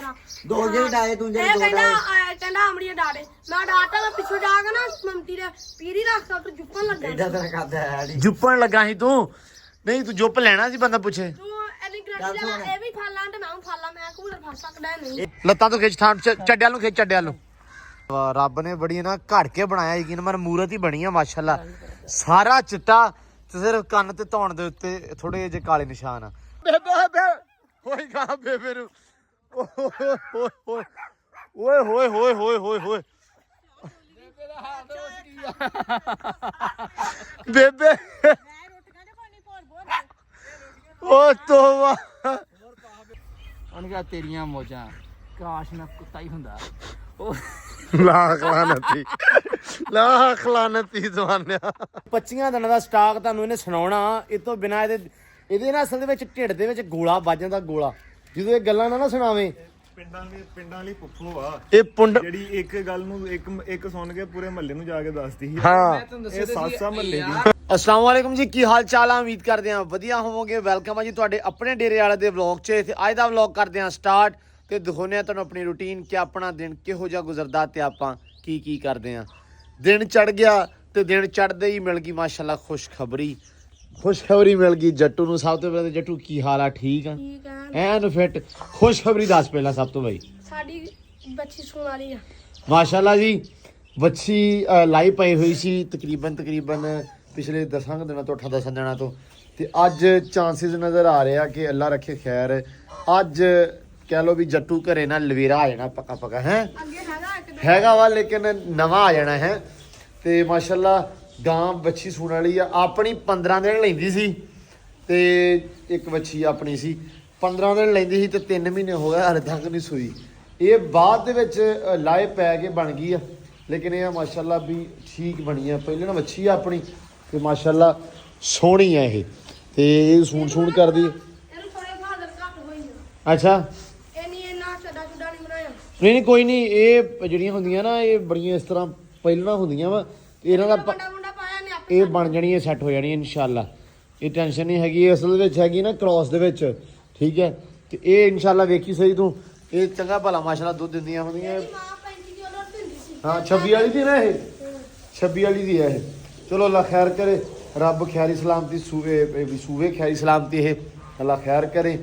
ਤੇਰਾ ਦੋ ਜਿਹੜੇ ਡਾਏ ਤੂੰ ਜਿਹੜੇ ਇਹ ਦੋ ਕਹਿੰਦਾ ਅਮਰੀਆ ਡਾੜੇ ਮੈਂ ਡਾਟਾ ਮੈਂ ਪਿੱਛੋਂ ਜਾ ਕੇ ਨਾ ਮੰਮੀ ਦੇ ਪੀਰੀ ਰੱਖਦਾ ਤੂੰ ਜੁੱਪਣ ਲੱਗਾ ਐਡਾ ਤੇਰਾ ਕਰਦਾ ਹੈ ਨੀ। ਜੁੱਪਣ ਲੱਗਾ ਸੀ ਤੂੰ ਨਹੀਂ ਤੂੰ ਜੁੱਪ ਲੈਣਾ ਸੀ ਬੰਦਾ ਪੁੱਛੇ ਤੂੰ ਐਨੀ ਗਰੰਟੀ ਲੈ ਇਹ ਵੀ ਫਾਲਾਂ ਤੇ ਮੈਂ ਫਾਲਾਂ ਮੈਂ ਕੂਲਰ ਫੜ ਸਕਦਾ ਨਹੀਂ ਲੱਤਾਂ ਤੋਂ ਖਿੱਚ ਥਾਂ ਚੱਡਿਆਂ ਨੂੰ ਖਿੱਚ ਚੱਡਿਆਂ ਨੂੰ ਵਾਹ ਰੱਬ ਨੇ ਬੜੀ ਨਾ ਘੜ ਕੇ ਬਣਾਇਆ ਯਕੀਨ ਮਨ ਮੂਰਤ ਹੀ ਬਣੀ ਆ ਮਾਸ਼ਾਅੱਲਾ ਸਾਰਾ ਚਿੱਟਾ ਤੇ ਸਿਰਫ ਕੰਨ ਤੇ ਧੌਣ ਦੇ ਉੱਤੇ ਥੋੜੇ ਜਿਹੇ ਕਾਲੇ ਨਿਸ਼ਾਨ ਆ ਬੇਬੇ ਹੋਈ ਗਾ ਬੇਬੇ ਨੂੰ ਓਏ ਹੋਏ ਹੋਏ ਹੋਏ ਹੋਏ ਹੋਏ ਬੇਬੇ ਓ ਤੋਵਾ ਉਹਨੇ ਕਿਹਾ ਤੇਰੀਆਂ ਮੋਜਾਂ ਕਾਸ਼ ਮੈਂ ਕੁੱਤਾ ਹੀ ਹੁੰਦਾ ਉਹ ਲੱਖ ਲਾਨਤੀ ਜ਼ਮਾਨਿਆ 25 ਦਿਨਾਂ ਦਾ ਸਟਾਕ ਤੁਹਾਨੂੰ ਇਹਨੇ ਸੁਣਾਉਣਾ ਇਹ ਤੋਂ ਬਿਨਾ ਇਹਦੇ ਨਾਲ ਅਸਲ ਦੇ ਵਿੱਚ ਢਿੱਡ ਦੇ ਵਿੱਚ ਗੋਲਾ ਵੱਜ ਜਾਂਦਾ ਗੋਲਾ ਜਦੋਂ ਇਹ ਗੱਲਾਂ ਨਾ ਸੁਣਾਵੇ ਪਿੰਡਾਂ ਵਾਲੀ ਪੁੱਫੋ ਆ ਇਹ ਪੁੰਡ ਜਿਹੜੀ ਇੱਕ ਗੱਲ ਨੂੰ ਇੱਕ ਸੁਣ ਕੇ ਪੂਰੇ ਮਹੱਲੇ ਨੂੰ ਜਾ ਕੇ ਦੱਸਦੀ ਸੀ ਹਾਂ ਇਹ ਸਾਸਾ ਮਹੱਲੇ ਦੀ अस्सलाम वालेकुम जी की हाल चाल है उम्मीद करते हैं वधिया होवोगे वेलकम है जी तुहाडे अपने डेरे वाले दे व्लॉग च ते अज दा व्लॉग करते हैं स्टार्ट ते दिखाने हैं तुहानू अपनी रूटीन कि अपना दिन किहो जिहा गुजरदा ते आपां की करदे हैं दिन चढ़ गया ते दिन चढ़दे ही मिल गई माशाल्लाह खुशखबरी मिल गई जट्टू नू सब तो पहले जट्टू की हाल है ठीक है ਠੀਕ ਹੈ एन फिट खुशखबरी दस पहला सब तो भाई ਸਾਡੀ ਬੱਚੀ ਸੁਣ ਵਾਲੀ ਆ माशाल्लाह जी बच्ची लाइव पाई हुई सी तकरीबन पिछले 10 दिनों तो 8-10 दिनों तो ते अज चांसिस नज़र आ रहे हैं कि अल्लाह रखे खैर अज कह लो भी जट्टू घरे ना लवेरा आ जाना पक्का है ਅੱਗੇ ਹੈਗਾ ਇੱਕ हैगा वा लेकिन नवा आ जाना है ते माशाल्लाह गां बच्ची सूण वाली आ अपनी 15 दिन लैंदी सी ते एक बच्ची अपनी सी 15 दिन लैंदी सी ते 3 महीने हो गए हाले तक नहीं सूई ये बाद दे विच लाए पै के बन गई है लेकिन ये माशाल्लाह भी ठीक बनी है पहले ना बच्ची है अपनी ਤੇ ਮਾਸ਼ਾਅੱਲਾ ਸੋਹਣੀ ਹੈ ਇਹ ਤੇ ਇਹ ਸੂਣ ਕਰਦੀ ਇਹਨੂੰ ਥੋੜੇ ਫਾਦਰ ਘੱਟ ਹੋਈ ਆ ਅੱਛਾ ਇਹ ਨਹੀਂ ਇਹਨਾਂ ਛੱਡਾ ਛੁੱਡਾ ਨਹੀਂ ਬਣਾਇਆ ਨਹੀਂ ਕੋਈ ਨਹੀਂ ਇਹ ਜਿਹੜੀਆਂ ਹੁੰਦੀਆਂ ਨਾ ਇਹ ਬੜੀਆਂ ਇਸ ਤਰ੍ਹਾਂ ਪਹਿਲਾਂ ਹੁੰਦੀਆਂ ਵਾ ਇਹਨਾਂ ਦਾ ਮੁੰਡਾ ਪਾਇਆ ਨੇ ਆਪੇ ਇਹ ਬਣ ਜਾਣੀ ਹੈ ਸੈੱਟ ਹੋ ਜਾਣੀ ਇਨਸ਼ਾਅੱਲਾ ਇਹ ਟੈਨਸ਼ਨ ਨਹੀਂ ਹੈਗੀ ਅਸਲ ਵਿੱਚ ਹੈਗੀ ਨਾ ਕ੍ਰਾਸ ਦੇ ਵਿੱਚ ਠੀਕ ਹੈ ਤੇ ਇਹ ਇਨਸ਼ਾਅੱਲਾ ਵੇਖੀ ਸਹੀ ਤੂੰ ਇਹ ਚੰਗਾ ਭਲਾ ਮਾਸ਼ਾਅੱਲਾ ਦੁੱਧ ਦਿੰਦੀਆਂ ਹੁੰਦੀਆਂ ਮਾਂ 35 ਕਿਲੋ ਦਿੰਦੀ ਸੀ ਹਾਂ 26 ਵਾਲੀ ਦੀ ਨਾ ਇਹ 26 ਵਾਲੀ ਦੀ ਹੈ ਇਹ ਚਲੋ ਅੱਲਾ ਖੈਰ ਕਰੇ ਰੱਬ ਖੈਰੀ ਸਲਾਮਤੀ ਸੂਵੇ ਖੈਰੀ ਸਲਾਮਤੀ ਇਹ ਅੱਲਾ ਖੈਰ ਕਰੇ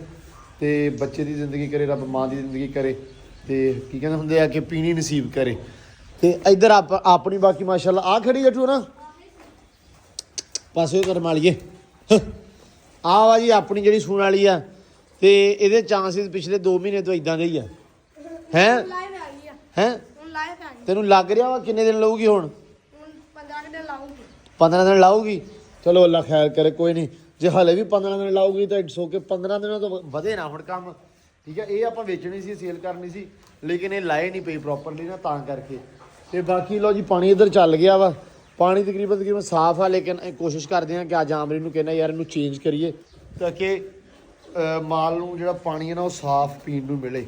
ਤੇ ਬੱਚੇ ਦੀ ਜ਼ਿੰਦਗੀ ਕਰੇ ਰੱਬ ਮਾਂ ਦੀ ਜ਼ਿੰਦਗੀ ਕਰੇ ਤੇ ਕੀ ਕਹਿੰਦੇ ਹੁੰਦੇ ਆ ਕਿ ਪੀਣੀ ਨਸੀਬ ਕਰੇ ਤੇ ਇੱਧਰ ਆਪਣੀ ਬਾਕੀ ਮਾਸ਼ਾਅੱਲਾ ਆ ਖੜੀ ਜੱਟੂ ਨਾ ਪਾਸੇ ਕਰ ਮਾਲੀਏ ਆ ਵਾ ਜੀ ਆਪਣੀ ਜਿਹੜੀ ਸੂਣ ਵਾਲੀ ਆ ਤੇ ਇਹਦੇ ਚਾਂਸਿਸ ਪਿਛਲੇ 2 ਮਹੀਨੇ ਤੋਂ ਇਦਾਂ ਦੇ ਹੀ ਆ ਹੈ ਲਾਈਵ ਆ ਗਈ ਆ ਹੈ ਹੁਣ ਲਾਈਵ ਆ ਗਈ ਤੈਨੂੰ ਲੱਗ ਰਿਹਾ ਵਾ ਕਿੰਨੇ ਦਿਨ ਲਊਗੀ ਹੁਣ ਹੁਣ 15 ਦਿਨ ਲਾਉਂਗੀ 15 ਦਿਨ ਲਾਊਗੀ ਚਲੋ ਅੱਲਾ ਖੈਰ ਕਰੇ ਕੋਈ ਨਹੀਂ ਜੇ ਹਲੇ ਵੀ 15 ਦਿਨ ਲਾਊਗੀ ਤਾਂ ਇਟਸ ਓਕੇ 15 ਦਿਨਾਂ ਤੋਂ ਵਧੇ ਨਾ ਹੁਣ ਕੰਮ ਠੀਕ ਹੈ ਇਹ ਆਪਾਂ ਵੇਚਣੀ ਸੀ ਸੇਲ ਕਰਨੀ ਸੀ ਲੇਕਿਨ ਇਹ ਲਾਏ ਨਹੀਂ ਪਈ ਪ੍ਰੋਪਰਲੀ ਨਾ ਤਾਂ ਕਰਕੇ ਤੇ ਬਾਕੀ ਲੋ ਜੀ ਪਾਣੀ ਇੱਧਰ ਚੱਲ ਗਿਆ ਵਾ ਪਾਣੀ ਤਕਰੀਬਨ ਸਾਫ਼ ਆ ਲੇਕਿਨ ਕੋਸ਼ਿਸ਼ ਕਰਦੇ ਹਾਂ ਕਿ ਅੱਜ ਆਮਰੀ ਨੂੰ ਕਹਿੰਦਾ ਯਾਰ ਇਹਨੂੰ ਚੇਂਜ ਕਰੀਏ ਤਾਂ ਕਿ ਮਾਲ ਨੂੰ ਜਿਹੜਾ ਪਾਣੀ ਹੈ ਨਾ ਉਹ ਸਾਫ਼ ਪੀਣ ਨੂੰ ਮਿਲੇ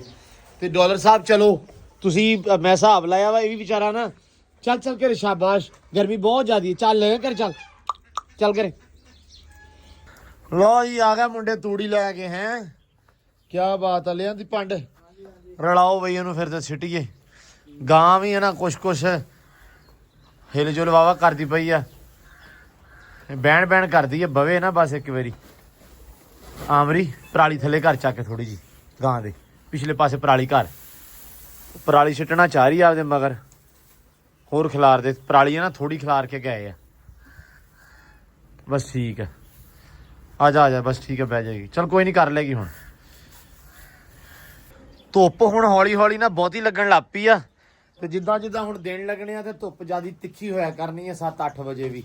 ਤੇ ਡਾਲਰ ਸਾਹਿਬ ਚਲੋ ਤੁਸੀਂ ਮੈਂ ਹਿਸਾਬ ਲਾਇਆ ਵਾ ਇਹ ਵੀ ਵਿਚਾਰਾ ਨਾ ਚੱਲ ਕਰ ਸ਼ਾਬਾਸ਼ ਗਰਮੀ ਬਹੁਤ ਜ਼ਿਆਦੀ ਚੱਲ ਕਰ ਚੱਲ ਕਰੇ ਲੋ ਜੀ ਆ ਗਿਆ ਮੁੰਡੇ ਤੂੜੀ ਲੈ ਕੇ ਹੈ ਕੀ ਬਾਤ ਆ ਲਿਆਂ ਦੀ ਪੰਡ ਰਲਾਓ ਬਈ ਇਹਨੂੰ ਫਿਰ ਤੇ ਸਿੱਟੀਏ ਗਾਂ ਵੀ ਹੈ ਨਾ ਕੁਛ ਹਿਲ ਜੁਲ ਵਾਵਾ ਕਰਦੀ ਪਈ ਆ ਬੈਣ ਕਰਦੀ ਆ ਬਵੇ ਨਾ ਬਸ ਇੱਕ ਵਾਰੀ ਆਮਰੀ ਪਰਾਲੀ ਥੱਲੇ ਘਰ ਚੱਕ ਕੇ ਥੋੜੀ ਜੀ ਗਾਂ ਦੇ ਪਿਛਲੇ ਪਾਸੇ ਪਰਾਲੀ ਸਿੱਟਣਾ ਚਾਹ ਰਹੀ ਆਪਦੇ ਮਗਰ ਹੋਰ ਖਿਲਾਰ ਦੇ ਪਰਾਲੀ ਹੈ ਨਾ ਥੋੜੀ ਖਿਲਾਰ ਕੇ ਗਏ ਆ ਬਸ ਠੀਕ ਹੈ ਆ ਜਾ ਬਸ ਠੀਕ ਹੈ ਬਹਿ ਜਾਏਗੀ ਚਲ ਕੋਈ ਨਹੀਂ ਕਰ ਲੈਗੀ ਹੁਣ ਧੁੱਪ ਹੁਣ ਹੌਲੀ ਨਾ ਬਹੁਤੀ ਲੱਗਣ ਲੱਗ ਪਈ ਆ ਤੇ ਜਿੱਦਾਂ ਹੁਣ ਦਿਨ ਲੱਗਣੇ ਆ ਤੇ ਧੁੱਪ ਜਿਆਦੀ ਤਿੱਖੀ ਹੋਇਆ ਕਰਨੀ ਆ 7-8 ਵਜੇ ਵੀ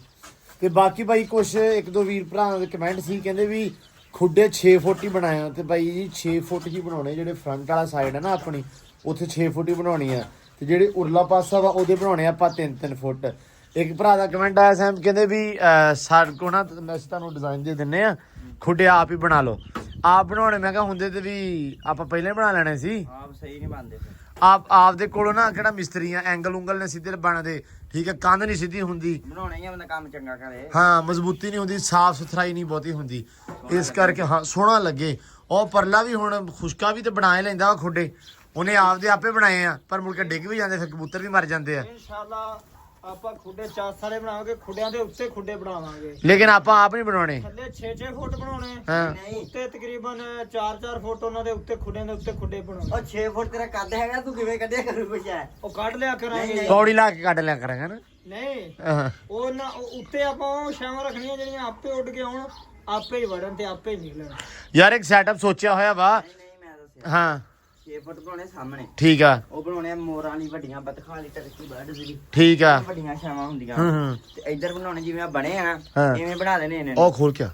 ਤੇ ਬਾਕੀ ਬਾਈ ਕੁਛ ਇੱਕ ਦੋ ਵੀਰ ਭਰਾ ਦੇ ਕਮੈਂਟ ਸੀ ਕਹਿੰਦੇ ਵੀ ਖੁੱਡੇ 6 ਫੁੱਟ ਹੀ ਬਣਾਇਆ ਤੇ ਬਾਈ ਜੀ 6 ਫੁੱਟ ਹੀ ਬਣਾਉਣੇ ਜਿਹੜੇ ਫਰੰਟ ਵਾਲਾ ਸਾਈਡ ਹੈ ਨਾ ਆਪਣੀ ਉੱਥੇ 6 ਫੁੱਟ ਹੀ ਬਣਾਉਣੀ ਆ ਤੇ ਜਿਹੜੇ ਉਰਲਾ ਪਾਸਾ ਵਾ ਉਹਦੇ ਬਣਾਉਣੇ ਆਪਾਂ 3-3 ਫੁੱਟ ਇੱਕ ਭਰਾ ਦਾ ਕਮੈਂਟ ਆਇਆ ਸੈਮ ਕਹਿੰਦੇ ਵੀ ਸਾਡੇ ਕੋਲ ਨਾ ਅਸੀਂ ਤੁਹਾਨੂੰ ਡਿਜ਼ਾਈਨ ਦੇ ਦਿੰਨੇ ਆ ਖੁੱਡੇ ਆਪ ਹੀ ਬਣਾ ਲਓ ਆਪ ਬਣਾਉਣੇ ਮੈਂ ਕਿਹਾ ਹੁੰਦੇ ਤੇ ਵੀ ਆਪਾਂ ਪਹਿਲਾਂ ਹੀ ਬਣਾ ਲੈਣੇ ਸੀ ਆਪ ਸਹੀ ਨਹੀਂ ਬਣਦੇ ਆਪ ਦੇ ਕੋਲੋਂ ਨਾ ਕਿਹੜਾ ਮਿਸਤਰੀ ਆ ਐਂਗਲ ਉਂਗਲ ਨੇ ਸਿੱਧੇ ਬਣਦੇ ਠੀਕ ਹੈ ਕੰਧ ਨਹੀਂ ਸਿੱਧੀ ਹੁੰਦੀ ਬਣਾਉਣੇ ਹੀ ਬੰਦਾ ਕੰਮ ਚੰਗਾ ਕਰੇ ਹਾਂ ਮਜ਼ਬੂਤੀ ਨਹੀਂ ਹੁੰਦੀ ਸਾਫ ਸੁਥਰਾਈ ਨਹੀਂ ਬਹੁਤੀ ਹੁੰਦੀ ਇਸ ਕਰਕੇ ਹਾਂ ਸੋਹਣਾ ਲੱਗੇ ਉਹ ਪਰਲਾ ਵੀ ਹੁਣ ਖੁਸ਼ਕਾ ਵੀ ਤੇ ਬਣਾ ਹੀ ਲੈਂਦਾ ਵਾ ਖੁੱਡੇ ਉਹਨੇ ਆਪਦੇ ਆਪੇ ਬਣਾਏ ਆ ਪਰ ਮੁੜ ਕੇ ਡਿੱਗ ਵੀ ਜਾਂਦੇ ਫਿਰ ਕਬੂਤਰ ਵੀ ਮਰ ਜਾਂਦੇ ਆ ਇਨਸ਼ਾਅੱਲਾ ਆਪਾਂ ਖੁੱਡੇ 4 ਬਣਾਵਾਂਗੇ ਖੁੱਡਿਆਂ ਦੇ ਉੱਤੇ ਖੁੱਡੇ ਬਣਾਵਾਂਗੇ ਲੇਕਿਨ ਆਪਾਂ ਆਪ ਨਹੀਂ ਬਣਾਉਣੇ ਥੱਲੇ 6-6 ਫੁੱਟ ਬਣਾਉਣੇ ਹਾਂ ਉੱਤੇ ਤਕਰੀਬਨ 4-4 ਫੁੱਟ ਉਹਨਾਂ ਦੇ ਉੱਤੇ ਖੁੱਡਿਆਂ ਦੇ ਉੱਤੇ ਖੁੱਡੇ ਬਣਾਉਣੇ ਉਹ 6 ਫੁੱਟ ਤੇਰਾ ਕੱਦ ਹੈਗਾ ਤੂੰ ਕਿਵੇਂ ਕੱਢਿਆ ਕਰੂ ਪੁੱਛਿਆ ਉਹ ਕੱਢ ਲਿਆ ਕਰਾਂਗੇ ਪੌੜੀ ਲਾ ਕੇ ਕੱਢ ਲਿਆ ਕਰਾਂਗੇ ਨਾ ਨਹੀਂ ਹਾਂ ਉਹ ਨਾ ਉਹ ਉੱਤੇ ਆਪਾਂ ਉਹ ਛਾਵਾਂ ਰੱਖਣੀਆਂ ਜਿਹੜੀਆਂ ਆਪੇ ਉੱਡ ਕੇ ਆਉਣ ਆਪੇ ਹੀ ਵੜਨ ਤੇ ਆਪੇ ਹੀ ਨਿਕਲਣ ਯਾਰ ਇੱਕ ਸੈਟਅਪ ਸੋਚਿਆ ਹੋਇਆ ਵਾ ਨਹੀਂ ਮੈਂ ਦੱਸਿਆ ਹਾਂ 6 ਫੁੱਟ ਬਣਾਉਣੇ ਸਾਹਮਣੇ ਠੀਕ ਆ ਉਹ ਬਣਾਉਣੇ ਆ ਮੋਰਾਂ ਵਾਲੀ ਵੱਡੀਆਂ ਬਤਖਾਂ ਵਾਲੀ ਟਰਕੀ ਬਰਡ ਦੀ ਠੀਕ ਆ ਵੱਡੀਆਂ ਛਾਵਾਂ ਹੁੰਦੀਆਂ ਹੂੰ ਤੇ ਇੱਧਰ ਬਣਾਉਣੇ ਜਿਵੇਂ ਆ ਬਣੇ ਆ ਨਾ ਹਾਂ। ਇਵੇਂ ਬਣਾ ਦੇਣੇ ਇਹਨੇ ਉਹ ਖੋਲ ਕੇ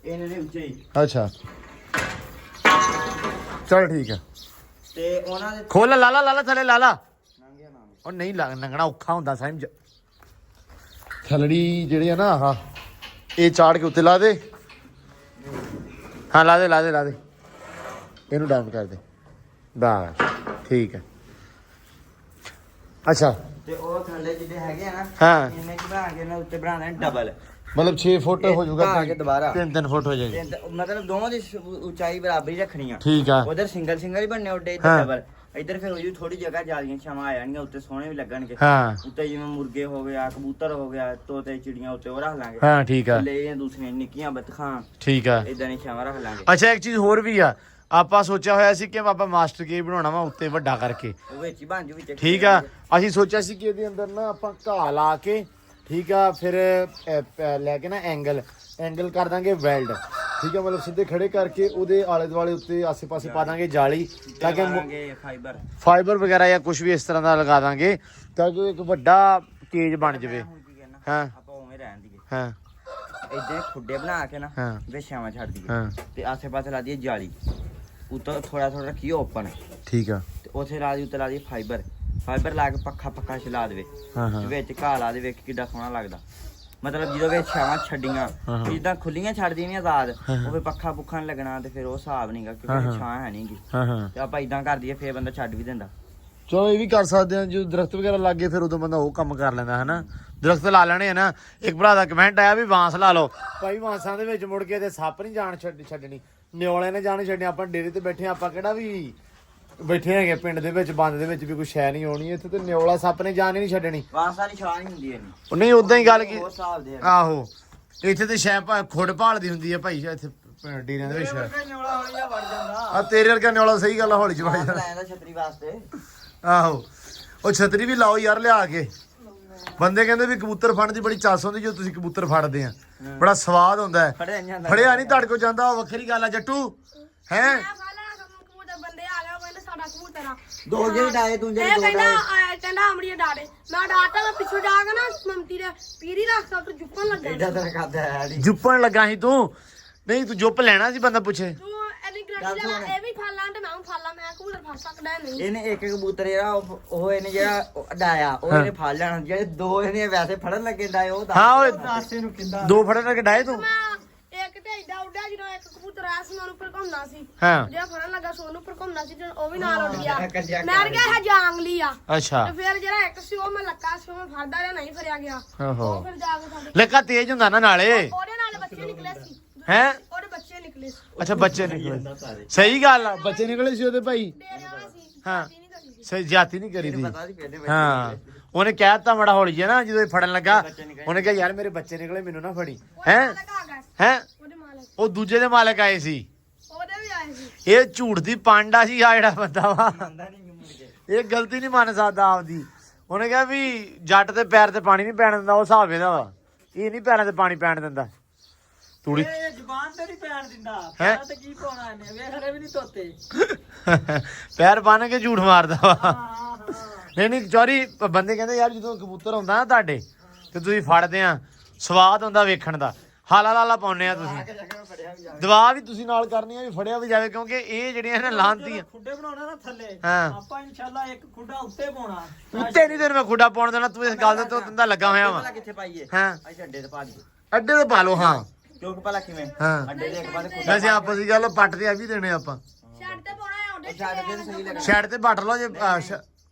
ਇਹਨਾਂ ਦੇ ਉੱਚੇ ਹੀ ਅੱਛਾ ਚਲ ਠੀਕ ਆ ਤੇ ਉਹਨਾਂ ਦੇ ਖੋਲ ਲਾਲਾ ਥੱਲੇ ਲਾਲਾ ਨੰਗਿਆ ਨਾ ਉਹ ਨਹੀਂ ਲੰਗਣਾ ਔਖਾ ਹੁੰਦਾ ਸਮਝ ਥਲੜੀ ਜਿਹੜੀ ਆ ਨਾ ਆਹ ਇਹ ਚਾੜ ਕੇ ਉੱਤੇ ਲਾ ਦੇ ਹਾਂ ਲਾ ਦੇ ਇਹਨੂੰ ਡਾਊਨ ਕਰ ਦੇ ਬਸ ਠੀਕ ਹੈ ਅੱਛਾ ਤੇ ਉਹ ਥੱਲੇ ਜਿਹੜੇ ਹੈਗੇ ਆ ਨਾ ਹਾਂ ਇਹਨੇ ਕੀ ਬਣਾ ਕੇ ਇਹਨਾਂ ਉੱਤੇ ਬਣਾ ਦੇਣਾ ਡਬਲ ਮਤਲਬ 6 ਫੁੱਟ ਹੋ ਜਾਊਗਾ ਢਾਹ ਕੇ ਦੁਬਾਰਾ 3 ਫੁੱਟ ਹੋ ਜਾਏਗੀ ਮਤਲਬ ਦੋਵਾਂ ਦੀ ਉਚਾਈ ਬਰਾਬਰ ਹੀ ਰੱਖਣੀ ਆ ਠੀਕ ਆ ਉਧਰ ਸਿੰਗਲ ਹੀ ਬਣਨੇ ਉੱਡੇ ਹਾਂ। ਇੱਧਰ ਡਬਲ ਇੱਧਰ ਫਿਰ ਹੋ ਜੂ ਥੋੜੀ ਜਗ੍ਹਾ ਜਾਲੀਆਂ ਛਾਵਾਂ ਆ ਜਾਣਗੀਆਂ ਉੱਤੇ ਸੋਹਣੇ ਵੀ ਲੱਗਣਗੇ ਹਾਂ ਉੱਤੇ ਜਿਵੇਂ ਮੁਰਗੇ ਹੋ ਗਿਆ ਕਬੂਤਰ ਹੋ ਗਿਆ ਤੋਤੇ ਚਿੜੀਆਂ ਉੱਤੇ ਉਹ ਰੱਖ ਲਾਂਗੇ ਹਾਂ ਠੀਕ ਆ ਲੈ ਇਹ ਦੂਸਰੀਆਂ ਨਿੱਕੀਆਂ ਬਤਖਾਂ ਠੀਕ ਆ ਇਦਾਂ ਦੀ ਛਾਵਾਂ ਰੱਖ ਲਾਂਗੇ ਅੱਛਾ ਇੱਕ ਚੀਜ਼ ਹੋਰ ਵੀ ਆ ਆਪਾਂ ਸੋਚਿਆ ਹੋਇਆ ਸੀ ਕਿ ਆਪਾਂ ਮਾਸਟਰ ਕੇਵ ਬਣਾਉਣਾ ਵਾ ਉੱਤੇ ਵੱਡਾ ਕਰਕੇ ਉਹ ਵਿੱਚ ਹੀ ਬਣ ਜੂ ਵਿੱਚ ਠੀਕ ਆ ਅਸੀਂ ਸੋਚਿਆ ਸੀ ਕਿ ਇਹਦੇ ਅੰਦਰ ਨਾ ਆਪਾਂ ਘਾਹ ਲਾ ਕੇ ਠੀਕ ਆ ਫਿਰ ਲੈ ਕੇ ਨਾ ਐਂਗਲ ਕਰ ਦਾਂਗੇ ਵੈਲਡ ਠੀਕ ਆ ਮਤਲਬ ਸਿੱਧੇ ਖੜੇ ਕਰਕੇ ਉਹਦੇ ਆਲੇ ਦੁਆਲੇ ਉੱਤੇ ਆਸੇ-ਪਾਸੇ ਪਾ ਦਾਂਗੇ ਜਾਲੀ ਤਾਂ ਕਿ ਲਾਂਗੇ ਫਾਈਬਰ ਵਗੈਰਾ ਜਾਂ ਕੁਝ ਵੀ ਇਸ ਤਰ੍ਹਾਂ ਦਾ ਲਗਾ ਦਾਂਗੇ ਤਾਂ ਕਿ ਇੱਕ ਵੱਡਾ ਕੇਜ ਬਣ ਜਾਵੇ ਹੁਣ ਕੀ ਕਹਿਣਾ ਹਾਂ ਆਪਾਂ ਉਵੇਂ ਰਹਿਣ ਦੀਏ ਹਾਂ ਇਦਾਂ ਹੀ ਖੁੱਡੇ ਬਣਾ ਕੇ ਨਾ ਹਾਂ ਵਿੱਚ ਛਾਵਾਂ ਛੱਡ ਦਈਏ ਹਾਂ ਤੇ ਆਸੇ-ਪਾਸੇ ਲਾ ਦਈਏ ਜਾਲੀ ਉੱਤੋਂ ਥੋੜਾ ਰੱਖੀਏ ਓਪਨ ਠੀਕ ਆ ਤੇ ਉਥੇ ਲਾ ਦੀ ਉੱਤੇ ਲਾ ਦਈਏ ਫਾਈਬਰ ਲਾ ਕੇ ਪੱਖਾ ਚਲਾ ਦੇਵੇ ਹਾਂ ਹਾਂ ਵਿੱਚ ਘਾਹ ਲਾ ਦੇ ਵੇਖ ਕਿੱਡਾ ਸੋਹਣਾ ਲੱਗਦਾ ਮਤਲਬ ਜਦੋਂ ਵਿੱਚ ਛਾਵਾਂ ਛੱਡੀਆਂ ਜਿੱਦਾਂ ਖੁੱਲੀਆਂ ਛੱਡ ਦੇਣੀਆਂ ਆਜ਼ਾਦ ਉਹ ਫੇ ਪੱਖਾ ਪੁੱਖਾ ਨੀ ਲੱਗਣਾ ਤੇ ਫਿਰ ਉਹ ਹਿਸਾਬ ਨਹੀਂਗਾ ਕਿਉਂਕਿ ਛਾਂ ਹੈ ਨਹੀਂਗੀ ਹਾਂ ਹਾਂ ਤੇ ਆਪਾਂ ਇਦਾਂ ਕਰ ਦਈਏ ਫੇਰ ਬੰਦਾ ਛੱਡ ਵੀ ਦਿੰਦਾ ਚਲੋ ਇਹ ਵੀ ਕਰ ਸਕਦੇ ਆ ਜਦੋਂ ਦਰਖਤ ਵਗੈਰਾ ਲੱਗ ਗਏ ਫਿਰ ਉਦੋਂ ਬੰਦਾ ਉਹ ਕੰਮ ਕਰ ਲੈਂਦਾ ਹਨਾ ਦਰਖਤ ਲਾ ਲੈਣੇ ਆ ਨਾ ਇੱਕ ਭਰਾ ਦਾ ਕਮੈਂਟ ਆਇਆ ਵੀ ਬਾਂਸ ਲਾ ਲਓ ਭਾਈ ਬਾਂਸਾਂ ਦੇ ਵਿੱਚ ਮੁੜ ਕੇ ਤੇ ਸੱਪ ਨਹੀਂ ਜਾਣ ਛੱਡਣੀ ਨਿਓਲੇ ਨੇ ਜਾਣ ਛੱਡਣੀ ਆਪਾਂ ਡੇਰੇ ਤੇ ਬੈਠੇ ਆਪਾਂ ਕਿਹੜਾ ਵੀ ਬੈਠੇ ਹੈਗੇ ਪਿੰਡ ਦੇ ਵਿੱਚ ਬੰਦ ਦੇ ਵਿੱਚ ਵੀ ਕੋਈ ਸ਼ੈ ਨਹੀਂ ਆਉਣੀ ਇੱਥੇ ਤੇ ਨਿਓਲਾ ਸੱਪ ਨੇ ਜਾਣ ਹੀ ਨਹੀਂ ਛੱਡਣੀ ਵਾਂਸਾਂ ਦੀ ਛਾਂ ਨਹੀਂ ਹੁੰਦੀ ਇੰਨੀ ਉਹ ਨਹੀਂ ਉਦਾਂ ਹੀ ਗੱਲ ਕੀ ਉਹ ਹਿਸਾਬ ਦੇ ਆਹੋ ਇੱਥੇ ਤੇ ਸ਼ੈ ਖੁੱਡ ਭਾਲਦੀ ਹੁੰਦੀ ਹੈ ਭਾਈ ਇੱਥੇ ਡੇਰਿਆਂ ਦੇ ਵਿੱਚ ਨਿਓਲਾ ਹੌਲੀ ਜਿਹਾ ਵੜ ਜਾਂਦਾ ਆ ਤੇਰੇ ਵਰਗਾ ਨਿਓਲਾ ਸਹੀ ਗੱਲ ਆ ਹੌਲੀ ਚ ਵੜ ਜਾਂਦਾ ਲੈ ਜਾਂਦਾ ਛਤਰੀ ਵਾਸਤੇ ਆਹੋ ਉਹ ਛਤਰੀ ਵੀ ਲਾਓ ਯਾਰ ਲਿਆ ਕੇ ਬੰਦੇ ਕਹਿੰਦੇ ਵੀ ਕਬੂਤਰ ਫੜਨ ਦੀ ਬੜੀ ਚਾਸ ਹੁੰਦੀ ਜਦੋਂ ਤੁਸੀਂ ਕਬੂਤਰ ਫੜਦੇ ਆ ਬੜਾ ਸਵਾਦ ਹੁੰਦਾ ਹੈ ਫੜਿਆ ਨਹੀਂ ਤੁਹਾਡੇ ਕੋਲ ਜਾਂਦਾ ਉਹ ਵੱਖਰੀ ਗੱਲ ਆ ਜੱਟੂ ਹੈ ਬੰਦੇ ਆ ਗਏ ਉਹ ਕਹਿੰਦੇ ਸਾਡਾ ਕਬੂਤਰ ਆ ਦੋ ਜਿਹੜੇ ਡਾਏ ਤੂੰ ਇਹ ਜਿਹੜੇ ਦੋ ਕਹਿੰਦਾ ਡਾਏ ਕਹਿੰਦਾ ਅਮਰੀਆ ਡਾੜੇ ਮੈਂ ਡਾਟਾ ਮੈਂ ਪਿੱਛੋਂ ਜਾ ਕੇ ਨਾ ਮਮਤੀ ਦੇ ਪੀਰੀ ਰੱਖਦਾ ਤੇ ਜੁੱਪਣ ਲੱਗਾ ਐਡਾ ਤੇਰਾ ਕੱਦ ਹੈ ਨੀ। ਜੁੱਪਣ ਲੱਗਾ ਸੀ ਤੂੰ ਨਹੀਂ ਤੂੰ ਜੁੱਪ ਲੈਣਾ ਸੀ ਬੰਦਾ ਪੁੱਛੇ ਤੂੰ ਇਹਦੀ ਗਰੰਟੀ ਲੈ ਇਹ ਵੀ ਫੜ ਲਾਂ ਤੇ ਮੈਂ ਵੀ ਫੜ ਲਾਂ ਮੈਂ ਕਬੂਤਰ ਫੜ ਸਕਦਾ ਨਹੀਂ ਇਹਨੇ ਇੱਕ ਕਬੂਤਰ ਜਿਹੜਾ ਉਹ ਇਹਨੇ ਜਿਹੜਾ ਡਾਇਆ ਉਹ ਇਹਨੇ ਫੜ ਲੈਣਾ ਜਿਹੜੇ ਦੋ ਇਹਨੇ ਵੈਸੇ ਫੜਨ ਲੱਗੇ ਡਾਏ ਉਹ ਹਾਂ ਓਏ ਰਾਸਤੇ ਨੂੰ ਕਿੱਦਾਂ ਦੋ ਫੜਨ ਲੱਗੇ ਡਾਏ ਤੂੰ ਮੈਂ ਇੱਕ ਤੇ ਏਡਾ ਉੱਡਿਆ ਜਦੋਂ ਇੱਕ ਕਬੂਤਰ ਆਇਆ ਸੀ ਮੈਂ ਉਹਨੂੰ ਭੜਕਾਉਂਦਾ ਸੀ ਹਾਂ ਜਿਹੜਾ ਫੜਨ ਲੱਗਾ ਸੋ ਉਹਨੂੰ ਭੜਕਾਉਂਦਾ ਸੀ ਜਦੋਂ ਉਹ ਵੀ ਨਾਲ ਉੱਡ ਗਿਆ ਕੱਜਿਆ ਮੈਂ ਕਿਹਾ ਇਹ ਜਾਂਗਲੀ ਆ ਅੱਛਾ ਤੇ ਫਿਰ ਜਿਹੜਾ ਇੱਕ ਸੀ ਉਹ ਮੈਂ ਲੱਕਾ ਸੀ ਉਹ ਮੈਂ ਫੜਦਾ ਰਿਹਾ ਨਹੀਂ ਫੜਿਆ ਗਿਆ ਓਹੋ ਉਹ ਫਿਰ ਜਾ ਕੇ ਸਾਡੇ ਲੱਗਾ ਤੇਜ਼ ਹੁੰਦਾ ਨਾ ਨਾਲੇ ਉਹਦੇ ਨਾਲ ਬੱਚੇ ਨਿਕਲੇ ਸੀ ਹੈ ਉਹਦੇ ਬੱਚੇ ਨਿਕਲੇ ਸੀ ਅੱਛਾ ਬੱਚੇ ਨਿਕਲੇ ਸਹੀ ਗੱਲ ਆ ਬੱਚੇ ਨਿਕਲੇ ਸੀ ਉਹਦੇ ਭਾਈ ਡੇਰੇ ਵਾਲਾ ਸੀ ਹਾਂ ਨਹੀਂ ਕਰੀ ਸੀ ਸਹੀ ਜਾਤੀ ਨਹੀਂ ਕਰੀ ਦੀ ਪਤਾ ਸੀ ਕਿਹਦੇ ਵਿੱਚ ਹਾਂ ਉਹਨੇ ਕਹਿ ਦਿੱਤਾ ਮੜਾ ਹੌਲੀ ਜਿਹਾ ਨਾ ਜਦੋਂ ਇਹ ਫੜਨ ਲੱਗਾ ਉਹਨੇ ਕਿਹਾ ਯਾਰ ਮੇਰੇ ਬੱਚੇ ਨਿਕਲੇ ਮੈਨੂੰ ਨਾ ਫੜੀ ਹੈ ਮਾਲਕ ਆ ਗਿਆ ਹੈ ਉਹਦੇ ਮਾਲਕ ਉਹ ਦੂਜੇ ਦੇ ਮਾਲਕ ਆਏ ਸੀ ਉਹਦੇ ਵੀ ਆਏ ਸੀ ਇਹ ਝੂਠ ਦੀ ਪਾਂਡਾ ਸੀ ਆ ਜਿਹੜਾ ਬੰਦਾ ਵਾ ਮੰਨਦਾ ਨਹੀਂ ਮੁੜ ਕੇ ਇਹ ਗਲਤੀ ਨਹੀਂ ਮੰਨ ਸਕਦਾ ਆਪਦੀ ਉਹਨੇ ਕਿਹਾ ਵੀ ਜੱਟ ਦੇ ਪੈਰ ਤੇ ਪਾਣੀ ਨਹੀਂ ਪੈਣ ਦਿੰਦਾ ਉਹ ਹਿਸਾਬ ਇਹਦਾ ਵਾ ਇਹ ਨਹੀਂ ਪੈਰਾਂ ਤੇ ਪਾਣੀ ਪੈਣ ਦਿੰਦਾ ਤੂੜੀ ਇਹ ਜ਼ੁਬਾਨ ਤੇ ਨਹੀਂ ਪੈਣ ਦਿੰਦਾ ਹੈਂ? ਪੈਰਾਂ ਤੇ ਕੀ ਪਾਉਣਾ ਇਹਨੇ ਵੇਖ ਹਲੇ ਵੀ ਨਹੀਂ ਧੋਤੇ ਪੈਰ ਬੰਨ ਕੇ ਝੂਠ ਮਾਰਦਾ ਵਾ ਹਾਂ ਹਾਂ ਨਹੀਂ ਨਹੀਂ ਚੋਰੀ ਬੰਦੇ ਕਹਿੰਦੇ ਯਾਰ ਜਦੋਂ ਕਬੂਤਰ ਹੁੰਦਾ ਨਾ ਤੁਹਾਡੇ ਤੇ ਤੁਸੀਂ ਫੜਦੇ ਆ ਸਵਾਦ ਹੁੰਦਾ ਵੇਖਣ ਦਾ ਹਾਲਾ ਲਾਲਾ ਪਾਉਨੇ ਆ ਤੁਸੀਂ ਦਵਾ ਵੀ ਤੁਸੀਂ ਨਾਲ ਕਰਨੀ ਆ ਵੀ ਫੜਿਆ ਵੀ ਜਾਵੇ ਕਿਉਂਕਿ ਇਹ ਜਿਹੜੀਆਂ ਨੇ ਲਾਂਤੀਆਂ ਖੁੱਡੇ ਬਣਾਉਣਾ ਨਾ ਥੱਲੇ ਹਾਂ। ਆਪਾਂ ਇਨਸ਼ਾਅੱਲਾ ਇੱਕ ਖੁੱਡਾ ਉੱਤੇ ਪਾਉਣਾ ਉੱਤੇ ਨਹੀਂ ਤੈਨੂੰ ਮੈਂ ਖੁੱਡਾ ਪਾਉਣ ਦੇਣਾ ਤੂੰ ਇਸ ਗੱਲ ਦੇ ਤੋਂ ਤੰਦਾ ਲੱਗਾ ਹੋਇਆ ਵਾ ਭਲਾ ਕਿੱਥੇ ਪਾਈਏ ਹਾਂ ਅਸੀਂ ਅੱਡੇ ਤੇ ਪਾ ਦਈਏ ਅੱਡੇ ਤੇ ਪਾ ਲਓ ਹਾਂ ਕਿਉਂਕਿ ਭਲਾ ਕਿਵੇਂ ਹਾਂ ਅੱਡੇ ਦੇ ਇੱਕ ਪਾਸੇ ਖੁੱਡਾ ਵੈਸੇ ਆਪਸ ਦੀ ਗੱਲ ਪੱਟ ਤੇ ਆ ਵੀ ਦੇਣੇ ਆਪਾਂ ਛੱਡ ਤੇ ਪਾਉਣਾ ਹੈ ਉਹਦੇ ਛੱਡ ਕੇ ਤਾਂ ਸਹੀ ਲੱਗਾ ਸ਼ੈਡ ਤੇ ਪੱਟ ਲਓ ਜੇ